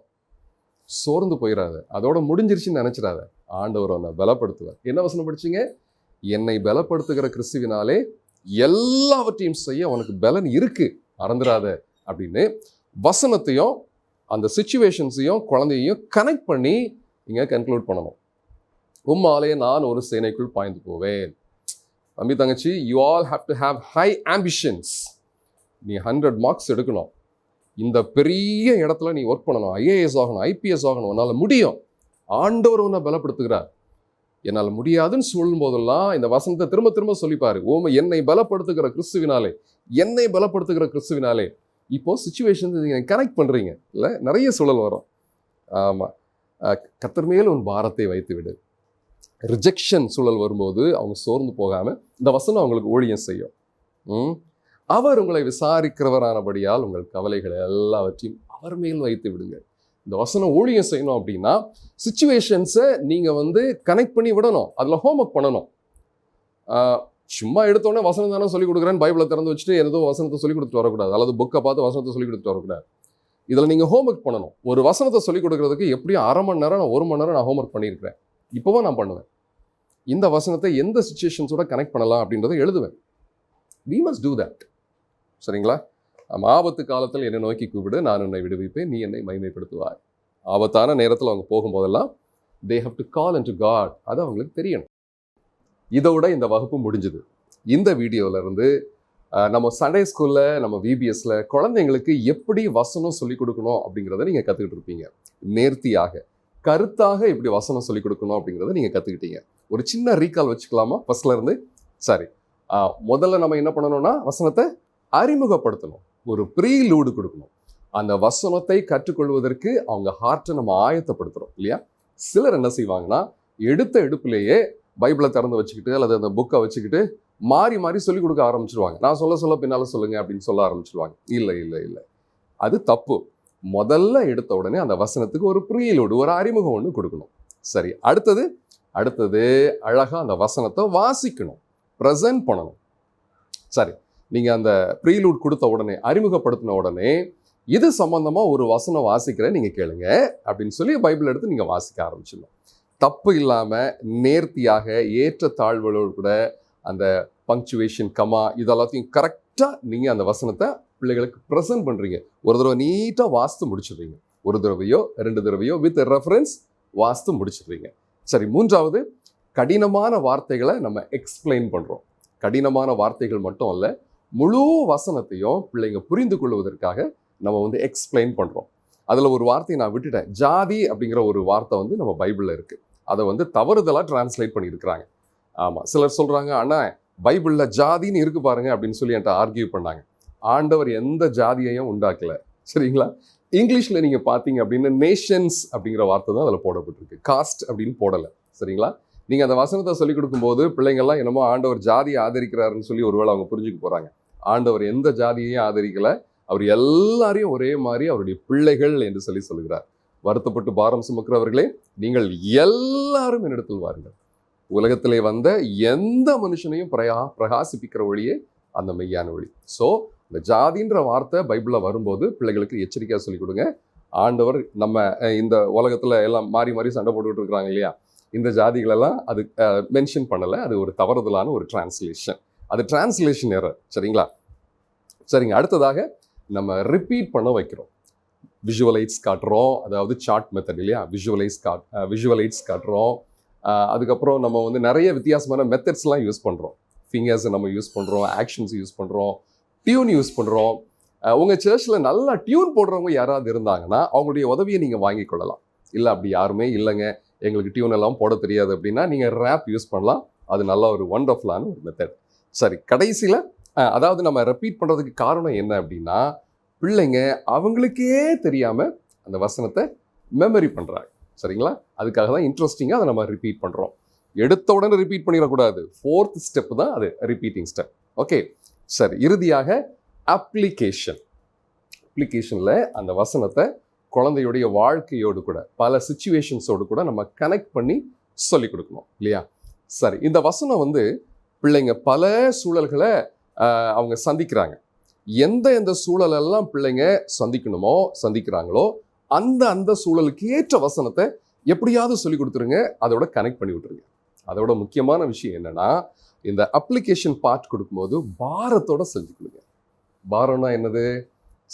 S1: சோர்ந்து போயிடாத, அதோட முடிஞ்சிருச்சுன்னு நினச்சிடாத. ஆண்டவர் அவனை பலப்படுத்துவார். என்ன வசனம் படிச்சிங்க? என்னை பலப்படுத்துகிற கிறிஸ்துவினாலே எல்லாவற்றையும் செய்ய அவனுக்கு பலன் இருக்கு, மறந்துடாத அப்படின்னு வசனத்தையும் அந்த சிச்சுவேஷன்ஸையும் குழந்தையையும் கனெக்ட் பண்ணி இங்கே கன்க்ளூட் பண்ணணும். உம்மாலே நான் ஒரு சேனைக்குள் பாய்ந்து போவேன். தம்பி தங்கச்சி, you all have to have high ambitions. நீ 100 மார்க்ஸ் எடுக்கணும், இந்த பெரிய இடத்துல நீ ஒர்க் பண்ணணும், ஐஏஎஸ் ஆகணும், ஐபிஎஸ் ஆகணும், உன்னால் முடியும். ஆண்டவர் உன்னை பலப்படுத்துகிறார். என்னால் முடியாதுன்னு சொல்லும் போதெல்லாம் இந்த வசனத்தை திரும்ப திரும்ப சொல்லிப்பாரு. என்னை பலப்படுத்துகிற கிறிஸ்துவினாலே, என்னை பலப்படுத்துகிற கிறிஸ்துவினாலே. இப்போது சிச்சுவேஷன் நீங்கள் கனெக்ட் பண்ணுறீங்க இல்லை? நிறைய சூழல் வரும். ஆமாம், கர்த்தர் மேல் உன் பாரத்தை வைத்து விடு. ரிஜெக்ஷன் சூழல் வரும்போது அவங்க சோர்ந்து போகாமல் இந்த வசனம் அவங்களுக்கு ஊழியம் செய்யும். அவர் உங்களை விசாரிக்கிறவரானபடியால் உங்கள் கவலைகளை எல்லாவற்றையும் அவர் மேல் வைத்து விடுங்க. இந்த வசனம் ஊழியம் செய்யணும் அப்படின்னா சிச்சுவேஷன்ஸை நீங்கள் வந்து கனெக்ட் பண்ணி விடணும், அதில் ஹோம்ஒர்க் பண்ணணும். சும்மா எடுத்தோடனே வசனம் தானே சொல்லிக் கொடுக்குறேன்னு பைபிளை திறந்து வச்சுட்டு ஏதோ வசனத்தை சொல்லிக் கொடுத்துட்டு வரக்கூடாது, அல்லது புக்கை பார்த்து வசனத்தை சொல்லிக் கொடுத்துட்டு வரக்கூடாது. இதில் நீங்கள் ஹோம்ஒர்க் பண்ணணும். ஒரு வசனத்தை சொல்லிக் கொடுக்குறதுக்கு எப்படியும் 1/2 மணி நேரம், 1 மணி நேரம் நான் ஹோம்ஒர்க் பண்ணியிருக்கிறேன். இப்போவும் நான் பண்ணுவேன். இந்த வசனத்தை எந்த சிச்சுவேஷன்ஸோட கனெக்ட் பண்ணலாம் அப்படின்றத எழுதுவேன். we must do that. சரிங்களா? ஆபத்து காலத்தில் என்னை நோக்கி கூப்பிடு, நான் உன்னை விடுவிப்பேன், நீ என்னை மகிமைப்படுத்துவாய். ஆபத்தான நேரத்தில் அவங்க போகும்போதெல்லாம் they have to call unto God. அது அவங்களுக்கு தெரியணும். இதோட இந்த வகுப்பு முடிஞ்சுது. இந்த வீடியோவிலேருந்து நம்ம சண்டே ஸ்கூலில், நம்ம விபிஎஸ்ல குழந்தைங்களுக்கு எப்படி வசனம் சொல்லிக் கொடுக்கணும் அப்படிங்கிறத நீங்கள் கற்றுக்கிட்டு இருப்பீங்க. நேர்த்தியாக, கருத்தாக எப்படி வசனம் சொல்லிக் கொடுக்கணும் அப்படிங்கிறத நீங்கள் கற்றுக்கிட்டீங்க. ஒரு சின்ன ரீகால் வச்சுக்கலாமா? ஃபர்ஸ்ட்லேருந்து சரி. முதல்ல நம்ம என்ன பண்ணணும்னா வசனத்தை அறிமுகப்படுத்தணும், ஒரு ப்ரீலூடு கொடுக்கணும். அந்த வசனத்தை கற்றுக்கொள்வதற்கு அவங்க ஹார்ட்டை நம்ம ஆயத்தப்படுத்துகிறோம் இல்லையா? சிலர் என்ன செய்வாங்கன்னா எடுத்த எடுப்புலேயே பைபிளை திறந்து வச்சுக்கிட்டு அல்லது அந்த புக்கை வச்சுக்கிட்டு மாறி மாறி சொல்லிக் கொடுக்க ஆரம்பிச்சிருவாங்க. நான் சொல்ல பின்னால் சொல்லுங்க அப்படின்னு சொல்ல ஆரம்பிச்சிருவாங்க. இல்லை, அது தப்பு. முதல்ல எடுத்த உடனே அந்த வசனத்துக்கு ஒரு ப்ரீலூடு, ஒரு அறிமுகம் ஒன்று கொடுக்கணும். சரி, அடுத்தது அழகாக அந்த வசனத்தை வாசிக்கணும், ப்ரெசென்ட் பண்ணணும். சரி, நீங்கள் அந்த ப்ரீலூட் கொடுத்த உடனே, அறிமுகப்படுத்தின உடனே இது சம்பந்தமாக ஒரு வசனம் வாசிக்கிறேன் நீங்கள் கேளுங்க அப்படின்னு சொல்லி பைபிள் எடுத்து நீங்கள் வாசிக்க ஆரம்பிச்சிடணும். தப்பு இல்லாமல் நேர்த்தியாக ஏற்ற தாழ்வுகளோடு கூட அந்த பங்க்சுவேஷன், கமா இதெல்லாத்தையும் கரெக்டாக நீங்கள் அந்த வசனத்தை பிள்ளைகளுக்கு ப்ரெசென்ட் பண்ணுறீங்க. ஒரு தடவை நீட்டாக வாசித்து முடிச்சிடுறீங்க, ஒரு தடவையோ 2 தடவையோ வித் ரெஃபரன்ஸ் வாசித்து முடிச்சிடுறீங்க. சரி, மூன்றாவது கடினமான வார்த்தைகளை நம்ம எக்ஸ்பிளைன் பண்ணுறோம். கடினமான வார்த்தைகள் மட்டும் அல்ல, முழு வசனத்தையும் பிள்ளைங்க புரிந்து கொள்வதற்காக நம்ம வந்து எக்ஸ்பிளைன் பண்ணுறோம். அதில் ஒரு வார்த்தையை நான் விட்டுட்டேன். ஜாதி அப்படிங்கிற ஒரு வார்த்தை வந்து நம்ம பைபிளில் இருக்குது. அதை வந்து தவறுதலாக டிரான்ஸ்லேட் பண்ணியிருக்கிறாங்க. ஆமாம், சிலர் சொல்கிறாங்க, அண்ணா பைபிளில் ஜாதின்னு இருக்கு பாருங்க அப்படின்னு சொல்லி என்கிட்ட ஆர்கியூ பண்ணாங்க. ஆண்டவர் எந்த ஜாதியையும் உண்டாக்கலை, சரிங்களா? இங்கிலீஷில் நீங்கள் பார்த்தீங்க அப்படின்னு நேஷன்ஸ் அப்படிங்கிற வார்த்தை தான் அதில் போடப்பட்டிருக்கு, காஸ்ட் அப்படின்னு போடலை, சரிங்களா? நீங்கள் அந்த வசனத்தை சொல்லிக் கொடுக்கும்போது பிள்ளைங்கள்லாம் என்னமோ ஆண்டவர் ஜாதியை ஆதரிக்கிறாருன்னு சொல்லி ஒருவேளை அவங்க புரிஞ்சுக்க போகிறாங்க. ஆண்டவர் எந்த ஜாதியையும் ஆதரிக்கலை, அவர் எல்லாரையும் ஒரே மாதிரி அவருடைய பிள்ளைகள் என்று சொல்லி சொல்கிறார். வருத்தப்பட்டு பாரம் சுமக்கிறவர்களே, நீங்கள் எல்லாரும் என்னிடத்தில் வாருங்கள். உலகத்திலே வந்த எந்த மனுஷனையும் பிரகாசிப்பிக்கிற ஒளியே அந்த மெய்யான ஒளி. ஸோ இந்த ஜாதின்ற வார்த்தை பைபிளில் வரும்போது பிள்ளைகளுக்கு எச்சரிக்கையாக சொல்லிக் கொடுங்க. ஆண்டவர் நம்ம இந்த உலகத்தில் எல்லாம் மாறி மாறி சண்டை போட்டுக்கிட்டு இருக்கிறாங்க இல்லையா, இந்த ஜாதிகளெல்லாம் அது மென்ஷன் பண்ணலை. அது ஒரு தவறுதலான ஒரு டிரான்ஸ்லேஷன், அது டிரான்ஸ்லேஷன் எரர், சரிங்களா? சரிங்க, அடுத்ததாக நம்ம ரிப்பீட் பண்ண வைக்கிறோம். விஷுவலைட்ஸ் காட்டுறோம், அதாவது சார்ட் மெத்தட் இல்லையா, விஷுவலைட்ஸ் காட்டுறோம். அதுக்கப்புறம் நம்ம வந்து நிறைய வித்தியாசமான மெத்தட்ஸ்லாம் யூஸ் பண்ணுறோம். ஃபிங்கர்ஸை நம்ம யூஸ் பண்ணுறோம், ஆக்ஷன்ஸ் யூஸ் பண்ணுறோம், டியூன் யூஸ் பண்ணுறோம். உங்கள் சர்ச்சில் நல்லா டியூன் போடுறவங்க யாராவது இருந்தாங்கன்னா அவங்களுடைய உதவியை நீங்கள் வாங்கி கொள்ளலாம். இல்லை அப்படி யாருமே இல்லைங்க, எங்களுக்கு டியூன் எல்லாம் போட தெரியாது அப்படின்னா நீங்கள் ரேப் யூஸ் பண்ணலாம். அது நல்ல ஒரு ஒண்டர்ஃபுல்லான ஒரு மெத்தட். சரி, கடைசியில் அதாவது நம்ம ரிப்பீட் பண்ணுறதுக்கு காரணம் என்ன அப்படின்னா, பிள்ளைங்க அவங்களுக்கே தெரியாமல் அந்த வசனத்தை மெமரி பண்ணுறாங்க, சரிங்களா? அதுக்காக தான் இன்ட்ரெஸ்டிங்காக அதை நம்ம ரிப்பீட் பண்ணுறோம். எடுத்த உடனே ரிப்பீட் பண்ணிடக்கூடாது. 4th ஸ்டெப் தான் அது, ரிப்பீட்டிங் ஸ்டெப். ஓகே, சரி. இறுதியாக அப்ளிகேஷனில் அந்த வசனத்தை குழந்தையுடைய வாழ்க்கையோடு கூட பல சிச்சுவேஷன்ஸோடு கூட நம்ம கனெக்ட் பண்ணி சொல்லிக் கொடுக்கணும் இல்லையா? சரி, இந்த வசனம் வந்து பிள்ளைங்க பல சூழல்களை அவங்க சந்திக்கிறாங்க. எந்த சூழலெல்லாம் பிள்ளைங்க சந்திக்கிறாங்களோ அந்த சூழலுக்கு ஏற்ற வசனத்தை எப்படியாவது சொல்லி கொடுத்துருங்க, அதோட கனெக்ட் பண்ணி விட்டுருங்க. அதோட முக்கியமான விஷயம் என்னன்னா, இந்த அப்ளிகேஷன் பார்ட் கொடுக்கும்போது பாரத்தோட செஞ்சு கொடுங்க. பாரம்னா என்னது?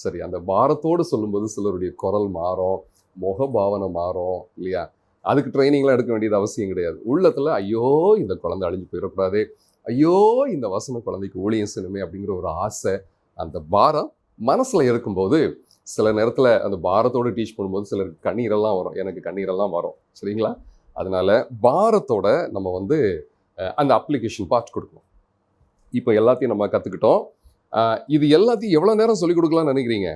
S1: சரி, அந்த பாரத்தோடு சொல்லும்போது சிலருடைய குரல் மாறும், முகபாவனை மாறும் இல்லையா? அதுக்கு ட்ரைனிங்லாம் எடுக்க வேண்டியது அவசியம் கிடையாது. உள்ளத்தில் ஐயோ இந்த குழந்தை அழிஞ்சு போயிடக்கூடாது, ஐயோ இந்த வசனம் குழந்தைக்கு ஊழியம் செய்யணுமே அப்படிங்கிற ஒரு ஆசை, அந்த பாரம் மனசில் இருக்கும்போது சில நேரத்தில் அந்த பாரத்தோடு டீச் பண்ணும்போது சிலருக்கு கண்ணீரெல்லாம் வரும். எனக்கு கண்ணீரெல்லாம் வரும், சரிங்களா? அதனால பாரத்தோட நம்ம வந்து அந்த அப்ளிகேஷன் பார்ட் கொடுக்கணும். இப்போ எல்லாத்தையும் நம்ம கற்றுக்கிட்டோம். இது எல்லாத்தையும் எவ்வளோ நேரம் சொல்லிக் கொடுக்கலாம்னு நினைக்கிறீங்க?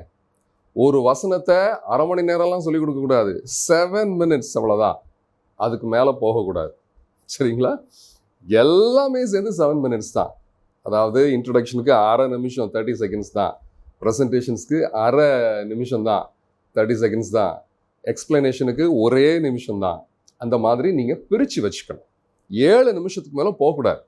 S1: ஒரு வசனத்தை அரை மணி நேரம்லாம் சொல்லிக் கொடுக்கக்கூடாது, 7 minutes அவ்வளோதான், அதுக்கு மேலே போகக்கூடாது, சரிங்களா? எல்லாமே சேர்ந்து 7 minutes தான். அதாவது இன்ட்ரடக்ஷனுக்கு அரை நிமிஷம் 30 seconds தான், ப்ரெசன்டேஷன்ஸ்க்கு அரை நிமிஷம் தான் 30 seconds தான், எக்ஸ்பிளனேஷனுக்கு ஒரே நிமிஷம் தான். அந்த மாதிரி நீங்கள் பிரித்து வச்சுக்கணும். 7 நிமிஷத்துக்கு மேலே போகக்கூடாது.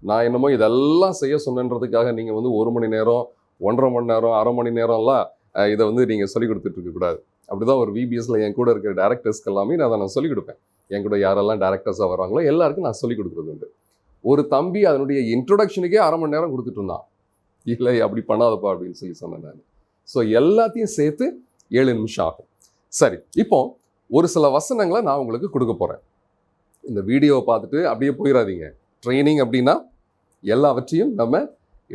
S1: நான் என்னமோ இதெல்லாம் செய்ய சொன்னன்றதுக்காக நீங்கள் வந்து 1 மணி நேரம், 1.5 மணி நேரம், அரை மணி நேரம்லாம் இதை வந்து நீங்கள் சொல்லிக் கொடுத்துட்டு இருக்கக்கூடாது. அப்படி தான் ஒரு VBSல என் கூட இருக்கிற டேரக்டர்ஸ்க்கு எல்லாமே நான் சொல்லிக் கொடுப்பேன். என் கூட யாரெல்லாம் டேரக்டர்ஸாக வராங்களோ எல்லாருக்கும் நான் சொல்லிக் கொடுக்குறது உண்டு. ஒரு தம்பி அதனுடைய இன்ட்ரொடக்ஷனுக்கே அரை மணி நேரம் கொடுத்துட்டு இருந்தான். இல்லை அப்படி பண்ணாதப்பா அப்படின்னு சொல்லி சொன்னேன் நான். ஸோ எல்லாத்தையும் சேர்த்து 7 நிமிஷம் ஆகும். சரி, இப்போ ஒரு சில வசனங்களை நான் உங்களுக்கு கொடுக்க போகிறேன். இந்த வீடியோவை பார்த்துட்டு அப்படியே போயிடாதீங்க. ட்ரைனிங் அப்படின்னா எல்லாவற்றையும் நம்ம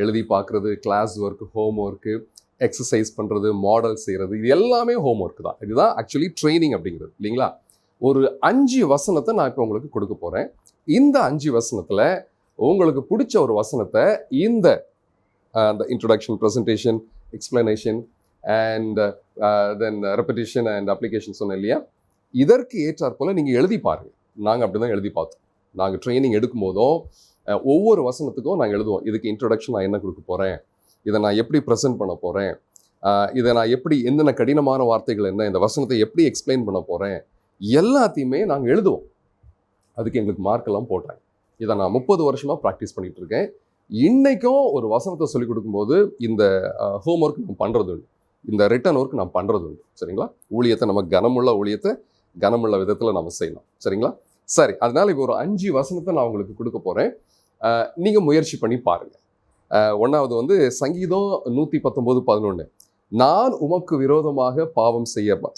S1: எழுதி பார்க்குறது, class work, home work, exercise பண்ணுறது, மாடல் செய்கிறது, இது எல்லாமே ஹோம் ஒர்க்கு தான். இதுதான் ஆக்சுவலி ட்ரைனிங் அப்படிங்கிறது இல்லைங்களா? ஒரு 5 வசனத்தை நான் இப்போ உங்களுக்கு கொடுக்க போகிறேன். இந்த 5 வசனத்தில் உங்களுக்கு பிடிச்ச ஒரு வசனத்தை இந்த introduction, presentation, explanation and then repetition and application சொன்னேன் இல்லையா, இதற்கு ஏற்றாற் போல் நீங்கள் எழுதி பாருங்கள். நாங்கள் அப்படி தான் எழுதி பார்த்தோம். நாங்கள் ட்ரைனிங் எடுக்கும் போதும் ஒவ்வொரு வசனத்துக்கும் நாங்கள் எழுதுவோம். இதுக்கு இன்ட்ரொடக்ஷன் நான் என்ன கொடுக்க போகிறேன், இதை நான் எப்படி ப்ரெசென்ட் பண்ண போகிறேன், இதை நான் எப்படி என்னென்ன கடினமான வார்த்தைகள் என்ன, இந்த வசனத்தை எப்படி எக்ஸ்பிளைன் பண்ண போகிறேன், எல்லாத்தையுமே நாங்கள் எழுதுவோம். அதுக்கு எங்களுக்கு மார்க்கெல்லாம் போட்டாங்க. இதை நான் 30 வருஷமாக ப்ராக்டிஸ் பண்ணிகிட்டு இருக்கேன். இன்றைக்கும் ஒரு வசனத்தை சொல்லிக் கொடுக்கும்போது இந்த ஹோம் ஒர்க் நம்ம பண்ணுறது உண்டு, இந்த ரிட்டன் ஒர்க் நான் பண்ணுறது உண்டு, சரிங்களா? ஊழியத்தை நம்ம கனமுள்ள ஊழியத்தை கனமுள்ள விதத்தில் நம்ம செய்யணும், சரிங்களா? சரி, அதனால் இப்போ ஒரு 5 வசனத்தை நான் உங்களுக்கு கொடுக்க போகிறேன். நீங்கள் முயற்சி பண்ணி பாருங்கள். 1வது வந்து சங்கீதம் 119:11. நான் உமக்கு விரோதமாக பாவம்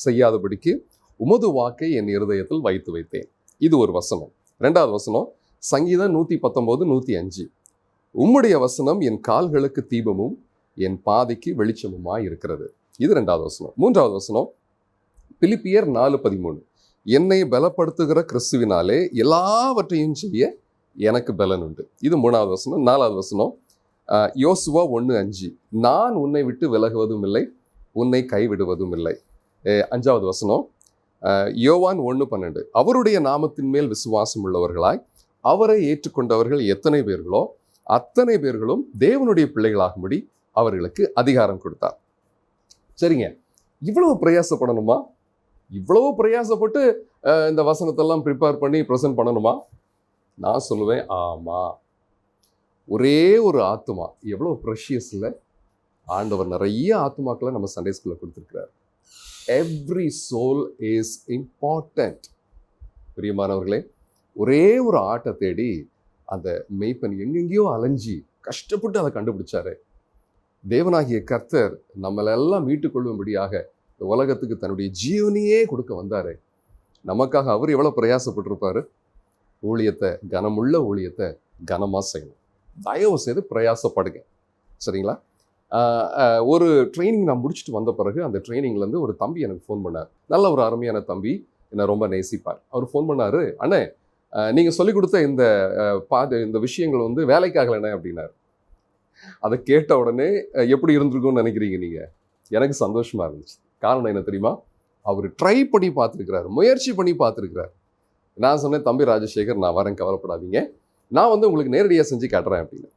S1: செய்யாதபடிக்கு உமது வாக்கை என் இருதயத்தில் வைத்து வைத்தேன். இது ஒரு வசனம். 2வது வசனம் சங்கீதம் 119:105. உம்முடைய வசனம் என் கால்களுக்கு தீபமும் என் பாதைக்கு வெளிச்சமுமாய் இருக்கிறது. இது 2வது வசனம். 3வது வசனம் பிலிப்பியர் 4:13. என்னை பலப்படுத்துகிற கிறிஸ்துவினாலே எல்லாவற்றையும் செய்ய எனக்கு பலன் உண்டு. இது 3வது வசனம். 4வது வசனம் யோசுவா 1:5. நான் உன்னை விட்டு விலகுவதும் இல்லை, உன்னை கைவிடுவதும் இல்லை. 5வது வசனம் யோவான் 1:12. அவருடைய நாமத்தின் மேல் விசுவாசம் உள்ளவர்களாய் அவரை ஏற்றுக்கொண்டவர்கள் எத்தனை பேர்களோ அத்தனை பேர்களும் தேவனுடைய பிள்ளைகளாகும்படி அவர்களுக்கு அதிகாரம் கொடுத்தார். சரிங்க, இவ்வளவு பிரயாசப்படணுமா? இவ்வளவு பிரயாசப்பட்டு இந்த வசனத்தெல்லாம் ப்ரிப்பேர் பண்ணி ப்ரெசென்ட் பண்ணணுமா? நான் சொல்லுவேன் ஆமா. ஒரே ஒரு ஆத்மா எவ்வளவு ப்ரெஷியஸ் இல்லை? ஆண்டவர் நிறைய ஆத்மாக்களை நம்ம சண்டே ஸ்கூல்ல கொடுத்துருக்கிறார். Every soul is important. பிரியமானவர்களே, ஒரே ஒரு ஆட்டை தேடி அந்த மெய்ப்பன் எங்கெங்கேயோ அலைஞ்சி கஷ்டப்பட்டு அதை கண்டுபிடிச்சாரு. தேவனாகிய கர்த்தர் நம்மளெல்லாம் மீட்டுக்கொள்ளும்படியாக இந்த உலகத்துக்கு தன்னுடைய ஜீவனையே கொடுக்க வந்தாரு. நமக்காக அவர் எவ்வளவு பிரயாசப்பட்டிருப்பாரு. ஊழியத்தை, கனமுள்ள ஊழியத்தை கனமாக செய்யணும். தயவு செய்து பிரயாசப்படுங்க. சரிங்களா? ஒரு ட்ரைனிங் நான் முடிச்சுட்டு வந்த பிறகு அந்த ட்ரைனிங்லேருந்து ஒரு தம்பி எனக்கு ஃபோன் பண்ணார். நல்ல ஒரு அருமையான தம்பி, என்னை ரொம்ப நேசிப்பார். அவர் ஃபோன் பண்ணார், அண்ணே நீங்கள் சொல்லிக் கொடுத்த இந்த விஷயங்கள் வந்து வேலைக்காகலண்ணே அப்படின்னாரு. அதை கேட்ட உடனே எப்படி இருந்திருக்கும்னு நினைக்கிறீங்க நீங்கள்? எனக்கு சந்தோஷமாக இருந்துச்சு. காரணம் என்ன தெரியுமா? அவர் ட்ரை பண்ணி பார்த்துருக்கிறார், முயற்சி பண்ணி பார்த்துருக்கிறார். நான் சொன்னேன், தம்பி ராஜசேகர் நான் வரேன், கவலைப்படாதீங்க, நான் வந்து உங்களுக்கு நேரடியாக செஞ்சு காட்டுறேன் அப்படின்னு.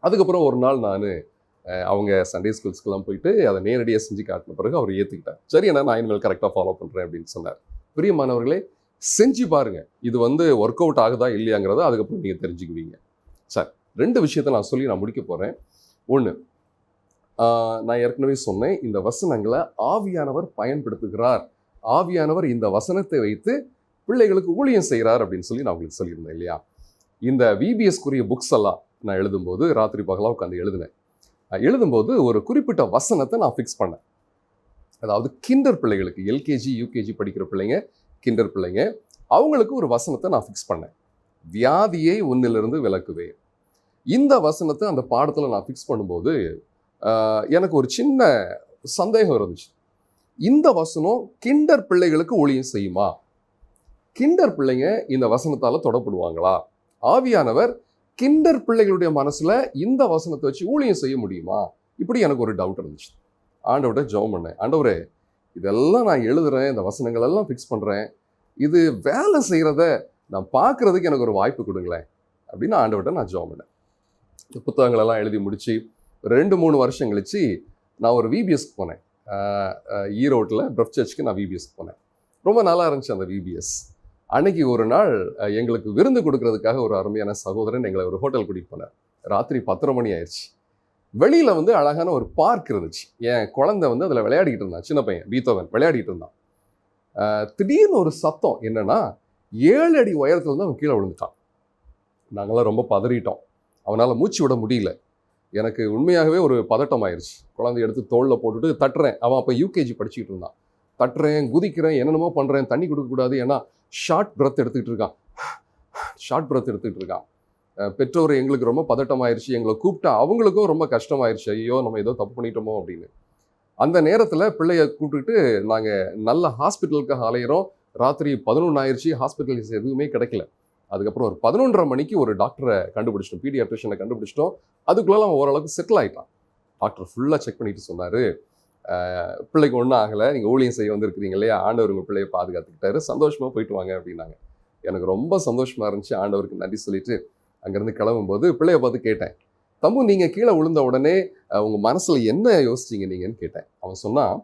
S1: அதுக்கப்புறம் ஒரு நாள் நான் அவங்க சண்டே ஸ்கூல்ஸ்க்கெல்லாம் போயிட்டு அதை நேரடியாக செஞ்சு காட்டின பிறகு அவர் ஏற்றுக்கிட்டார். சரி அண்ணா, நான் இனிமேல் கரெக்டாக ஃபாலோ பண்ணுறேன் அப்படின்னு சொன்னார். பிரியமானவர்களே, செஞ்சு பாருங்கள், இது வந்து ஒர்க் அவுட் ஆகுதா இல்லையாங்கிறத அதுக்கப்புறம் நீங்கள் தெரிஞ்சுக்குவீங்க. சார், 2 விஷயத்தை நான் சொல்லி நான் முடிக்க போகிறேன். ஒன்று, நான் ஏற்கனவே சொன்னேன், இந்த வசனங்களை ஆவியானவர் பயன்படுத்துகிறார். ஆவியானவர் இந்த வசனத்தை வைத்து பிள்ளைகளுக்கு ஊழியம் செய்கிறார் அப்படின்னு சொல்லி நான் உங்களுக்கு சொல்லியிருந்தேன் இல்லையா? இந்த விபிஎஸ்க்குரிய புக்ஸ் எல்லாம் நான் எழுதும்போது ராத்திரி பகலாக உட்காந்து எழுதும்போது ஒரு குறிப்பிட்ட வசனத்தை நான் ஃபிக்ஸ் பண்ணேன். அதாவது கிண்டர் பிள்ளைகளுக்கு, எல்கேஜி யூகேஜி படிக்கிற பிள்ளைங்க, கிண்டர் பிள்ளைங்க, அவங்களுக்கு ஒரு வசனத்தை நான் ஃபிக்ஸ் பண்ணேன். வியாதியை உன்னிலிருந்து விலக்குவேன். இந்த வசனத்தை அந்த பாடத்தில் நான் ஃபிக்ஸ் பண்ணும்போது எனக்கு ஒரு சின்ன சந்தேகம் இருந்துச்சு. இந்த வசனம் கிண்டர் பிள்ளைகளுக்கு ஊழியம் செய்யுமா? கிண்டர் பிள்ளைங்க இந்த வசனத்தால் தொடப்படுவாங்களா? ஆவியானவர் கிண்டர் பிள்ளைகளுடைய மனசில் இந்த வசனத்தை வச்சு ஊழியம் செய்ய முடியுமா? இப்படி எனக்கு ஒரு டவுட் இருந்துச்சு. ஆண்டவர்கிட்ட ஜெபம் பண்ணேன். ஆண்டவரே, இதெல்லாம் நான் எழுதுகிறேன், இந்த வசனங்கள் எல்லாம் ஃபிக்ஸ் பண்ணுறேன், இது வேலை செய்கிறத நான் பார்க்குறதுக்கு எனக்கு ஒரு வாய்ப்பு கொடுங்களேன் அப்படின்னு ஆண்டவர்கிட்ட நான் ஜெபம் பண்ணேன். இந்த புத்தகங்களெல்லாம் எழுதி முடித்து 2-3 வருஷம் கழித்து நான் ஒரு விபிஎஸ்க்கு போனேன். ஈரோட்டில் பிரஃப் சர்ச்சுக்கு நான் விபிஎஸ்க்கு போனேன். ரொம்ப நல்லா இருந்துச்சு அந்த விபிஎஸ். அன்னைக்கு ஒரு நாள் எங்களுக்கு விருந்து கொடுக்கறதுக்காக ஒரு அருமையான சகோதரன் எங்களை ஒரு ஹோட்டல் கூட்டிகிட்டு போனார். ராத்திரி 10:30 மணி ஆயிடுச்சு. வெளியில் வந்து அழகான ஒரு பார்க் இருந்துச்சு. என் குழந்தை வந்து அதில் விளையாடிக்கிட்டு இருந்தான். சின்ன பையன் பீத்தோவன் விளையாடிட்டு இருந்தான். திடீர்னு ஒரு சத்தம் என்னன்னா, 7 அடி உயரத்துல வந்து அவன் கீழே விழுந்துட்டான். நாங்களாம் ரொம்ப பதறிட்டோம். அவனால் மூச்சு விட முடியல. எனக்கு உண்மையாகவே ஒரு பதட்டம் ஆயிடுச்சு. குழந்தைய எடுத்து தோளில் போட்டுட்டு தட்டுறேன். அவன் அப்போ யூகேஜி படிச்சுக்கிட்டு இருந்தான். தட்டுறேன், குதிக்கிறேன், என்னென்னமோ பண்ணுறேன். தண்ணி கொடுக்கக்கூடாது, ஏன்னா ஷார்ட் பிரெத் எடுத்துக்கிட்டு இருக்கான். பெற்றோர் எங்களுக்கு ரொம்ப பதட்டமாயிருச்சு. எங்களை கூப்பிட்டா அவங்களுக்கும் ரொம்ப கஷ்டமாயிருச்சு. ஐயோ, நம்ம ஏதோ தப்பு பண்ணிட்டோமோ அப்படின்னு. அந்த நேரத்தில் பிள்ளைய கூப்பிட்டுட்டு நாங்கள் நல்ல ஹாஸ்பிட்டலுக்காக அலையிறோம். ராத்திரி 11 ஆயிடுச்சு. ஹாஸ்பிட்டல்ஸ் எதுவுமே கிடைக்கல. அதுக்கப்புறம் ஒரு 11:30 மணிக்கு ஒரு டாக்டரை கண்டுபிடிச்சிட்டோம், பீடியாட்ரிஷனை கண்டுபிடிச்சிட்டோம். அதுக்குள்ளே அவன் ஓரளவுக்கு செட்டில் ஆகிட்டான். டாக்டர் ஃபுல்லாக செக் பண்ணிட்டு சொன்னார், பிள்ளைக்கு ஒன்றும் ஆகலை, நீங்கள் ஊழியம் செய்ய வந்திருக்கிறீங்க இல்லையா, ஆண்டவர் உங்கள் பிள்ளையை பாதுகாத்துக்கிட்டாரு, சந்தோஷமாக போயிட்டு வாங்க அப்படின்னாங்க. எனக்கு ரொம்ப சந்தோஷமாக இருந்துச்சு. ஆண்டவருக்கு நன்றி சொல்லிட்டு அங்கேருந்து கிளம்பும்போது பிள்ளைய பார்த்து கேட்டேன், தம்பு, நீங்கள் கீழே விழுந்த உடனே உங்கள் மனசில் என்ன யோசிச்சிங்க நீங்கன்னு கேட்டேன். அவன் சொன்னான்,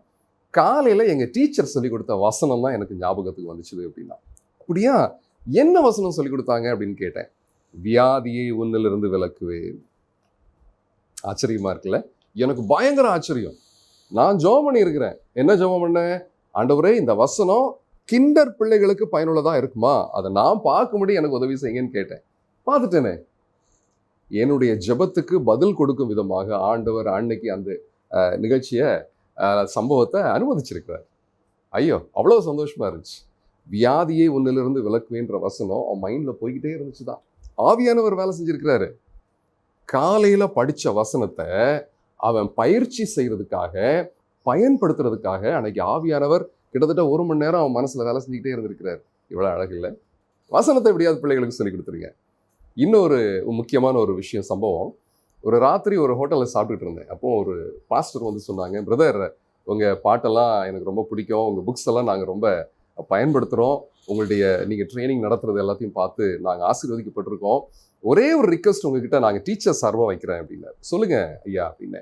S1: காலையில் எங்கள் டீச்சர் சொல்லிக் கொடுத்த வசனம் தான் எனக்கு ஞாபகத்துக்கு வந்துச்சுது அப்படின்னா. அப்படியா, என்ன வசனம் சொல்லிக் கொடுத்தாங்க அப்படின்னு கேட்டேன். வியாதியை உன்னிலிருந்து விலக்குவேன். ஆச்சரியமா இருக்குல்ல? எனக்கு பயங்கர ஆச்சரியம். நான் ஜெபம் பண்ணி இருக்கிறேன். என்ன ஜெபம் பண்ணேன்? ஆண்டவரே, இந்த வசனம் கிண்டர் பிள்ளைகளுக்கு பயனுள்ளதா இருக்குமா? அதை நான் பார்க்கும்படி எனக்கு உதவி செய்யுங்கன்னு கேட்டேன். பார்த்துட்டேனே. என்னுடைய ஜெபத்துக்கு பதில் கொடுக்கும் விதமாக ஆண்டவர் அன்னைக்கு அந்த நிகழ்ச்சியை, சம்பவத்தை அனுமதிச்சிருக்கிறார். ஐயோ, அவ்வளோ சந்தோஷமா இருந்துச்சு. வியாதியை உன்னிலிருந்து விலக்குவேன்ற வசனம் அவன் மைண்டில் போய்கிட்டே இருந்துச்சு தான். ஆவியானவர் வேலை செஞ்சிருக்கிறாரு. காலையில படிச்ச வசனத்தை அவன் பயிற்சி செய்யறதுக்காக, பயன்படுத்துறதுக்காக அன்னைக்கு ஆவியானவர் கிட்டத்தட்ட 1 மணி நேரம் அவன் மனசுல வேலை செஞ்சுக்கிட்டே இருந்திருக்கிறார். இவ்வளவு அழகு இல்லை? வசனத்தை எப்படியாவது பிள்ளைகளுக்கு சொல்லி கொடுத்துருங்க. இன்னொரு முக்கியமான ஒரு விஷயம், சம்பவம். ஒரு ராத்திரி ஒரு ஹோட்டலில் சாப்பிட்டுட்டு இருந்தேன். அப்போ ஒரு பாஸ்டர் வந்து சொன்னாங்க, பிரதர் உங்கள் பாட்டெல்லாம் எனக்கு ரொம்ப பிடிக்கும், உங்கள் புக்ஸ் எல்லாம் நாங்கள் ரொம்ப பயன்படுத்துகிறோம், உங்களுடைய நீங்கள் ட்ரைனிங் நடத்துறது எல்லாத்தையும் பார்த்து நாங்கள் ஆசீர்வதிக்கப்பட்டிருக்கோம். ஒரே ஒரு ரிக்வெஸ்ட் உங்ககிட்ட நாங்கள் டீச்சர் சார்பாக வைக்கிறேன் அப்படின்னாரு. சொல்லுங்க ஐயா அப்படின்னு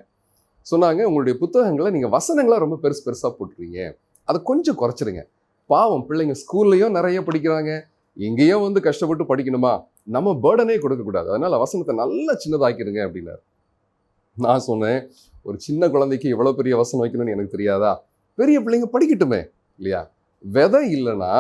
S1: சொன்னாங்க. உங்களுடைய புத்தகங்களை நீங்கள் வசனங்களாக ரொம்ப பெருசாக போட்டுருக்கீங்க, அதை கொஞ்சம் குறைச்சிருங்க. பாவம் பிள்ளைங்க ஸ்கூல்லையும் நிறைய படிக்கிறாங்க, எங்கேயும் வந்து கஷ்டப்பட்டு படிக்கணுமா, நம்ம பேர்டனே கொடுக்கக்கூடாது, அதனால வசனத்தை நல்லா சின்னதாக்கிடுங்க அப்படின்னாரு. நான் சொன்னேன், ஒரு சின்ன குழந்தைக்கு எவ்வளோ பெரிய வசனம் வைக்கணும்னு எனக்கு தெரியாதா? பெரிய பிள்ளைங்க படிக்கட்டுமே இல்லையா? விதை இல்லைன்னா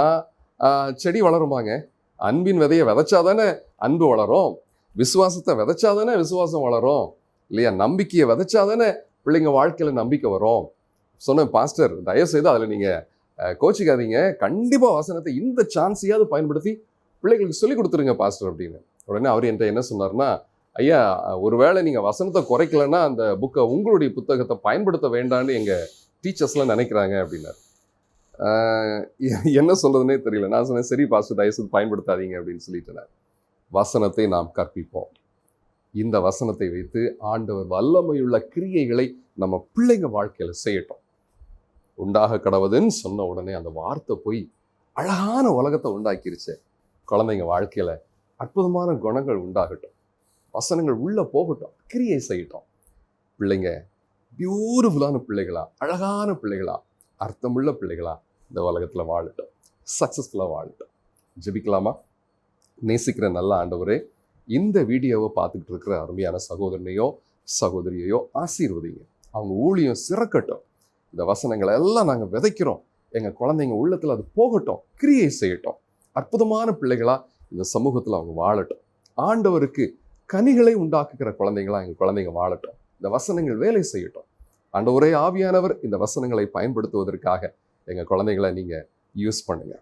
S1: செடி வளருமாங்க? அன்பின் விதையை விதைச்சாதானே அன்பு வளரும், விசுவாசத்தை விதைச்சாதானே விசுவாசம் வளரும் இல்லையா? நம்பிக்கையை விதைச்சாதானே பிள்ளைங்க வாழ்க்கையில் நம்பிக்கை வரும். சொன்னேன், பாஸ்டர் தயவுசெய்து அதில் நீங்கள் கோச்சிக்காதீங்க, கண்டிப்பாக வசனத்தை இந்த சான்ஸையாவது பயன்படுத்தி பிள்ளைகளுக்கு சொல்லிக் கொடுத்துருங்க பாஸ்டர் அப்படின்னு. உடனே அவர் என்கிட்ட என்ன சொன்னார்னா, ஐயா ஒருவேளை நீங்கள் வசனத்தை குறைக்கலன்னா அந்த புக்கை, உங்களுடைய புத்தகத்தை பயன்படுத்த வேண்டான்னு எங்கள் டீச்சர்ஸ்லாம் நினைக்கிறாங்க அப்படின்னாரு. என்ன சொல்றதுன்னே தெரியல. நான் சொன்னேன், சரி பாஸ்டர் தயவுசெய்து பயன்படுத்தாதீங்க அப்படின்னு சொல்லிட்டேன். வசனத்தை நாம் கற்பிப்போம். இந்த வசனத்தை வைத்து ஆண்டவர் வல்லமையுள்ள கிரியைகளை நம்ம பிள்ளைங்க வாழ்க்கையில செய்யட்டும். உண்டாக கடவுதுன்னு சொன்ன உடனே அந்த வார்த்தை போய் அழகான உலகத்தை உண்டாக்கிருச்சு. குழந்தைங்க வாழ்க்கையில அற்புதமான குணங்கள் உண்டாகட்டும், வசனங்கள் உள்ள போகட்டும், கிரியை செய்யட்டும். பிள்ளைங்க பியூட்டிஃபுல்லான பிள்ளைகளா, அழகான பிள்ளைகளா, அர்த்தமுள்ள பிள்ளைகளா இந்த உலகத்துல வாழட்டும், சக்சஸ்ஃபுல்லா வாழட்டும். ஜெபிக்கலாமா? நேசிக்கிற நல்ல ஆண்டவரே, இந்த வீடியோவை பார்த்துக்கிட்டு இருக்கிற அருமையான சகோதரனையோ சகோதரியையோ ஆசீர்வதிங்க. அவங்க ஊழியம் சிறக்கட்டும். இந்த வசனங்களை எல்லாம் நாங்கள் விதைக்கிறோம், எங்கள் குழந்தைங்க உள்ளத்தில் அது போகட்டும், கிரியை செய்யட்டும். அற்புதமான பிள்ளைகளா இந்த சமூகத்தில் அவங்க வாழட்டும். ஆண்டவருக்கு கனிகளை உண்டாக்குகிற குழந்தைங்களா எங்கள் குழந்தைங்க வாழட்டும். இந்த வசனங்கள் வேலை செய்யட்டும். ஆண்டவரே, ஆவியானவர் இந்த வசனங்களை பயன்படுத்துவதற்காக எங்கள் குழந்தைங்களை நீங்கள் யூஸ் பண்ணுங்க.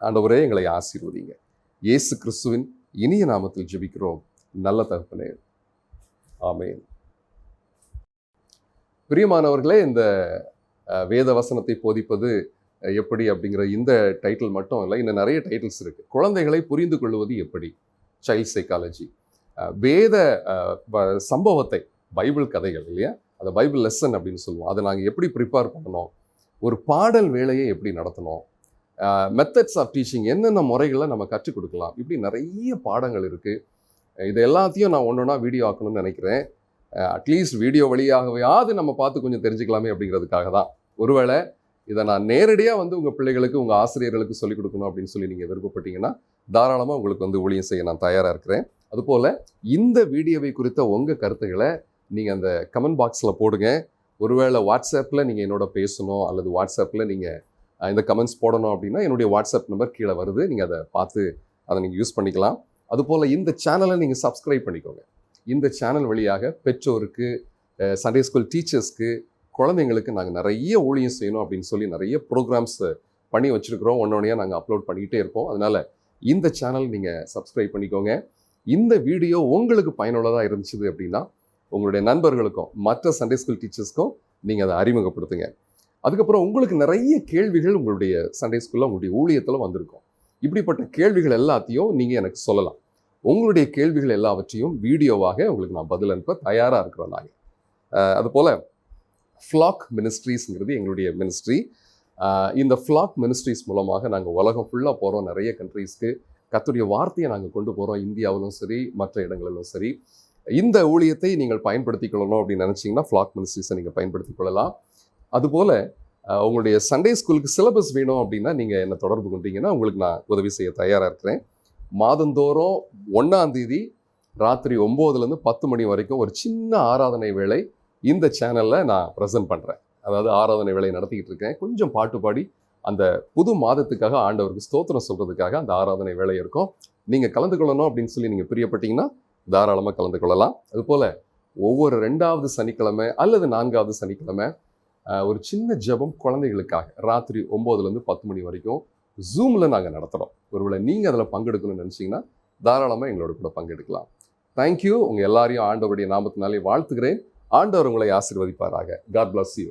S1: ஆண்டவரே, எங்களை ஆசீர்வதிங்க. இயேசு கிறிஸ்துவின் இனிய நாமத்தில் ஜெபிக்கிறோம் நல்ல தகப்பனே, ஆமென். பிரியமானவர்களே, இந்த வேத வசனத்தை போதிப்பது எப்படி அப்படிங்கிற இந்த டைட்டில் மட்டும் இல்லை, இன்னும் நிறைய டைட்டில்ஸ் இருக்கு. குழந்தைகளை புரிந்து கொள்வது எப்படி, சைல்ட் சைக்காலஜி, வேத சம்பவத்தை, பைபிள் கதைகள் இல்லையா, அதை பைபிள் லெசன் அப்படின்னு சொல்லுவோம், அதை நாங்கள் எப்படி ப்ரிப்பேர் பண்ணணும், ஒரு பாடல் வேலையை எப்படி நடத்தணும், மெத்தட்ஸ் ஆஃப் டீச்சிங், என்னென்ன முறைகளை நம்ம கற்றுக் கொடுக்கலாம், இப்படி நிறைய பாடங்கள் இருக்குது. இது எல்லாத்தையும் நான் ஒன்று ஒன்றா வீடியோ ஆக்கணும்னு நினைக்கிறேன். அட்லீஸ்ட் வீடியோ வழியாகவே நம்ம பார்த்து கொஞ்சம் தெரிஞ்சுக்கலாமே அப்படிங்கிறதுக்காக தான். ஒருவேளை இதை நான் நேரடியாக வந்து உங்கள் பிள்ளைகளுக்கு, உங்கள் ஆசிரியர்களுக்கு சொல்லிக் கொடுக்கணும் அப்படின்னு சொல்லி நீங்கள் விருப்பப்பட்டீங்கன்னா தாராளமாக உங்களுக்கு வந்து ஊழியம் செய்ய நான் தயாராக இருக்கிறேன். அதுபோல் இந்த வீடியோவை குறித்த உங்கள் கருத்துக்களை நீங்கள் அந்த கமெண்ட் பாக்ஸில் போடுங்க. ஒருவேளை வாட்ஸ்அப்பில் நீங்கள் என்னோட பேசணும் அல்லது வாட்ஸ்அப்பில் நீங்கள் இந்த கமெண்ட்ஸ் போடணும் அப்படின்னா என்னுடைய வாட்ஸ்அப் நம்பர் கீழே வருது, நீங்கள் அதை பார்த்து அதை நீங்கள் யூஸ் பண்ணிக்கலாம். அதுபோல் இந்த சேனலை நீங்கள் சப்ஸ்கிரைப் பண்ணிக்கோங்க. இந்த சேனல் வழியாக பெற்றோருக்கு, சண்டே ஸ்கூல் டீச்சர்ஸ்க்கு, குழந்தைங்களுக்கு நாங்கள் நிறைய ஊழியம் செய்யணும் அப்படின்னு சொல்லி நிறைய ப்ரோக்ராம்ஸ் பண்ணி வச்சுருக்கிறோம். ஒன்றொன்றையாக நாங்கள் அப்லோட் பண்ணிக்கிட்டே இருப்போம். அதனால் இந்த சேனல் நீங்கள் சப்ஸ்கிரைப் பண்ணிக்கோங்க. இந்த வீடியோ உங்களுக்கு பயனுள்ளதாக இருந்துச்சு அப்படின்னா உங்களுடைய நண்பர்களுக்கும் மற்ற சண்டே ஸ்கூல் டீச்சர்ஸ்க்கும் நீங்கள் அதை அறிமுகப்படுத்துங்க. அதுக்கப்புறம் உங்களுக்கு நிறைய கேள்விகள் உங்களுடைய சண்டே ஸ்கூலில், உங்களுடைய ஊழியத்தில் வந்திருக்கும். இப்படிப்பட்ட கேள்விகள் எல்லாத்தையும் நீங்கள் எனக்கு சொல்லலாம். உங்களுடைய கேள்விகள் எல்லாவற்றையும் வீடியோவாக உங்களுக்கு நான் பதில் அனுப்ப தயாராக இருக்கிறோம் நாங்கள். அதுபோல் ஃப்ளாக் மினிஸ்ட்ரீஸ்ங்கிறது எங்களுடைய மினிஸ்ட்ரி. இந்த ஃப்ளாக் மினிஸ்ட்ரிஸ் மூலமாக நாங்கள் உலகம் ஃபுல்லாக போகிறோம், நிறைய கண்ட்ரீஸ்க்கு கர்த்தருடைய வார்த்தையை நாங்கள் கொண்டு போகிறோம், இந்தியாவிலும் சரி மற்ற இடங்களிலும் சரி. இந்த ஊழியத்தை நீங்கள் பயன்படுத்தி கொள்ளணும் அப்படின்னு நினச்சிங்கன்னா ஃப்ளாக் மினிஸ்ட்ரிஸை நீங்கள் பயன்படுத்தி கொள்ளலாம். அதுபோல் உங்களுடைய சண்டே ஸ்கூலுக்கு சிலபஸ் வேணும் அப்படின்னா நீங்கள் என்னை தொடர்பு கொண்டீங்கன்னா உங்களுக்கு நான் உதவி செய்ய தயாராக இருக்கிறேன். மாதந்தோறும் 1ஆம் தேதி ராத்திரி 9லேருந்து 10 மணி வரைக்கும் ஒரு சின்ன ஆராதனை வேளை இந்த சேனலில் நான் ப்ரெசென்ட் பண்ணுறேன். அதாவது ஆராதனை வேலை நடத்திக்கிட்டு இருக்கேன். கொஞ்சம் பாட்டு பாடி அந்த புது மாதத்துக்காக ஆண்டவருக்கு ஸ்தோத்திரம் சொல்கிறதுக்காக அந்த ஆராதனை வேலை இருக்கும். நீங்கள் கலந்து கொள்ளணும் அப்படின்னு சொல்லி நீங்கள் பிரியப்பட்டீங்கன்னா தாராளமாக கலந்து கொள்ளலாம். அதுபோல் ஒவ்வொரு 2வது சனிக்கிழமை அல்லது 4வது சனிக்கிழமை ஒரு சின்ன ஜெபம் குழந்தைகளுக்காக ராத்திரி 9லேருந்து 10 மணி வரைக்கும் ஜூமில் நாங்கள் நடத்துகிறோம். ஒருவேளை நீங்கள் அதில் பங்கெடுக்கணும்னு நினச்சிங்கன்னா தாராளமாக எங்களோட கூட பங்கெடுக்கலாம். தேங்க்யூ. உங்கள் எல்லாரையும் ஆண்டவருடைய நாமத்தினாலே வாழ்த்துகிறேன். ஆண்டவர் உங்களை ஆசீர்வதிப்பாராக. God bless you.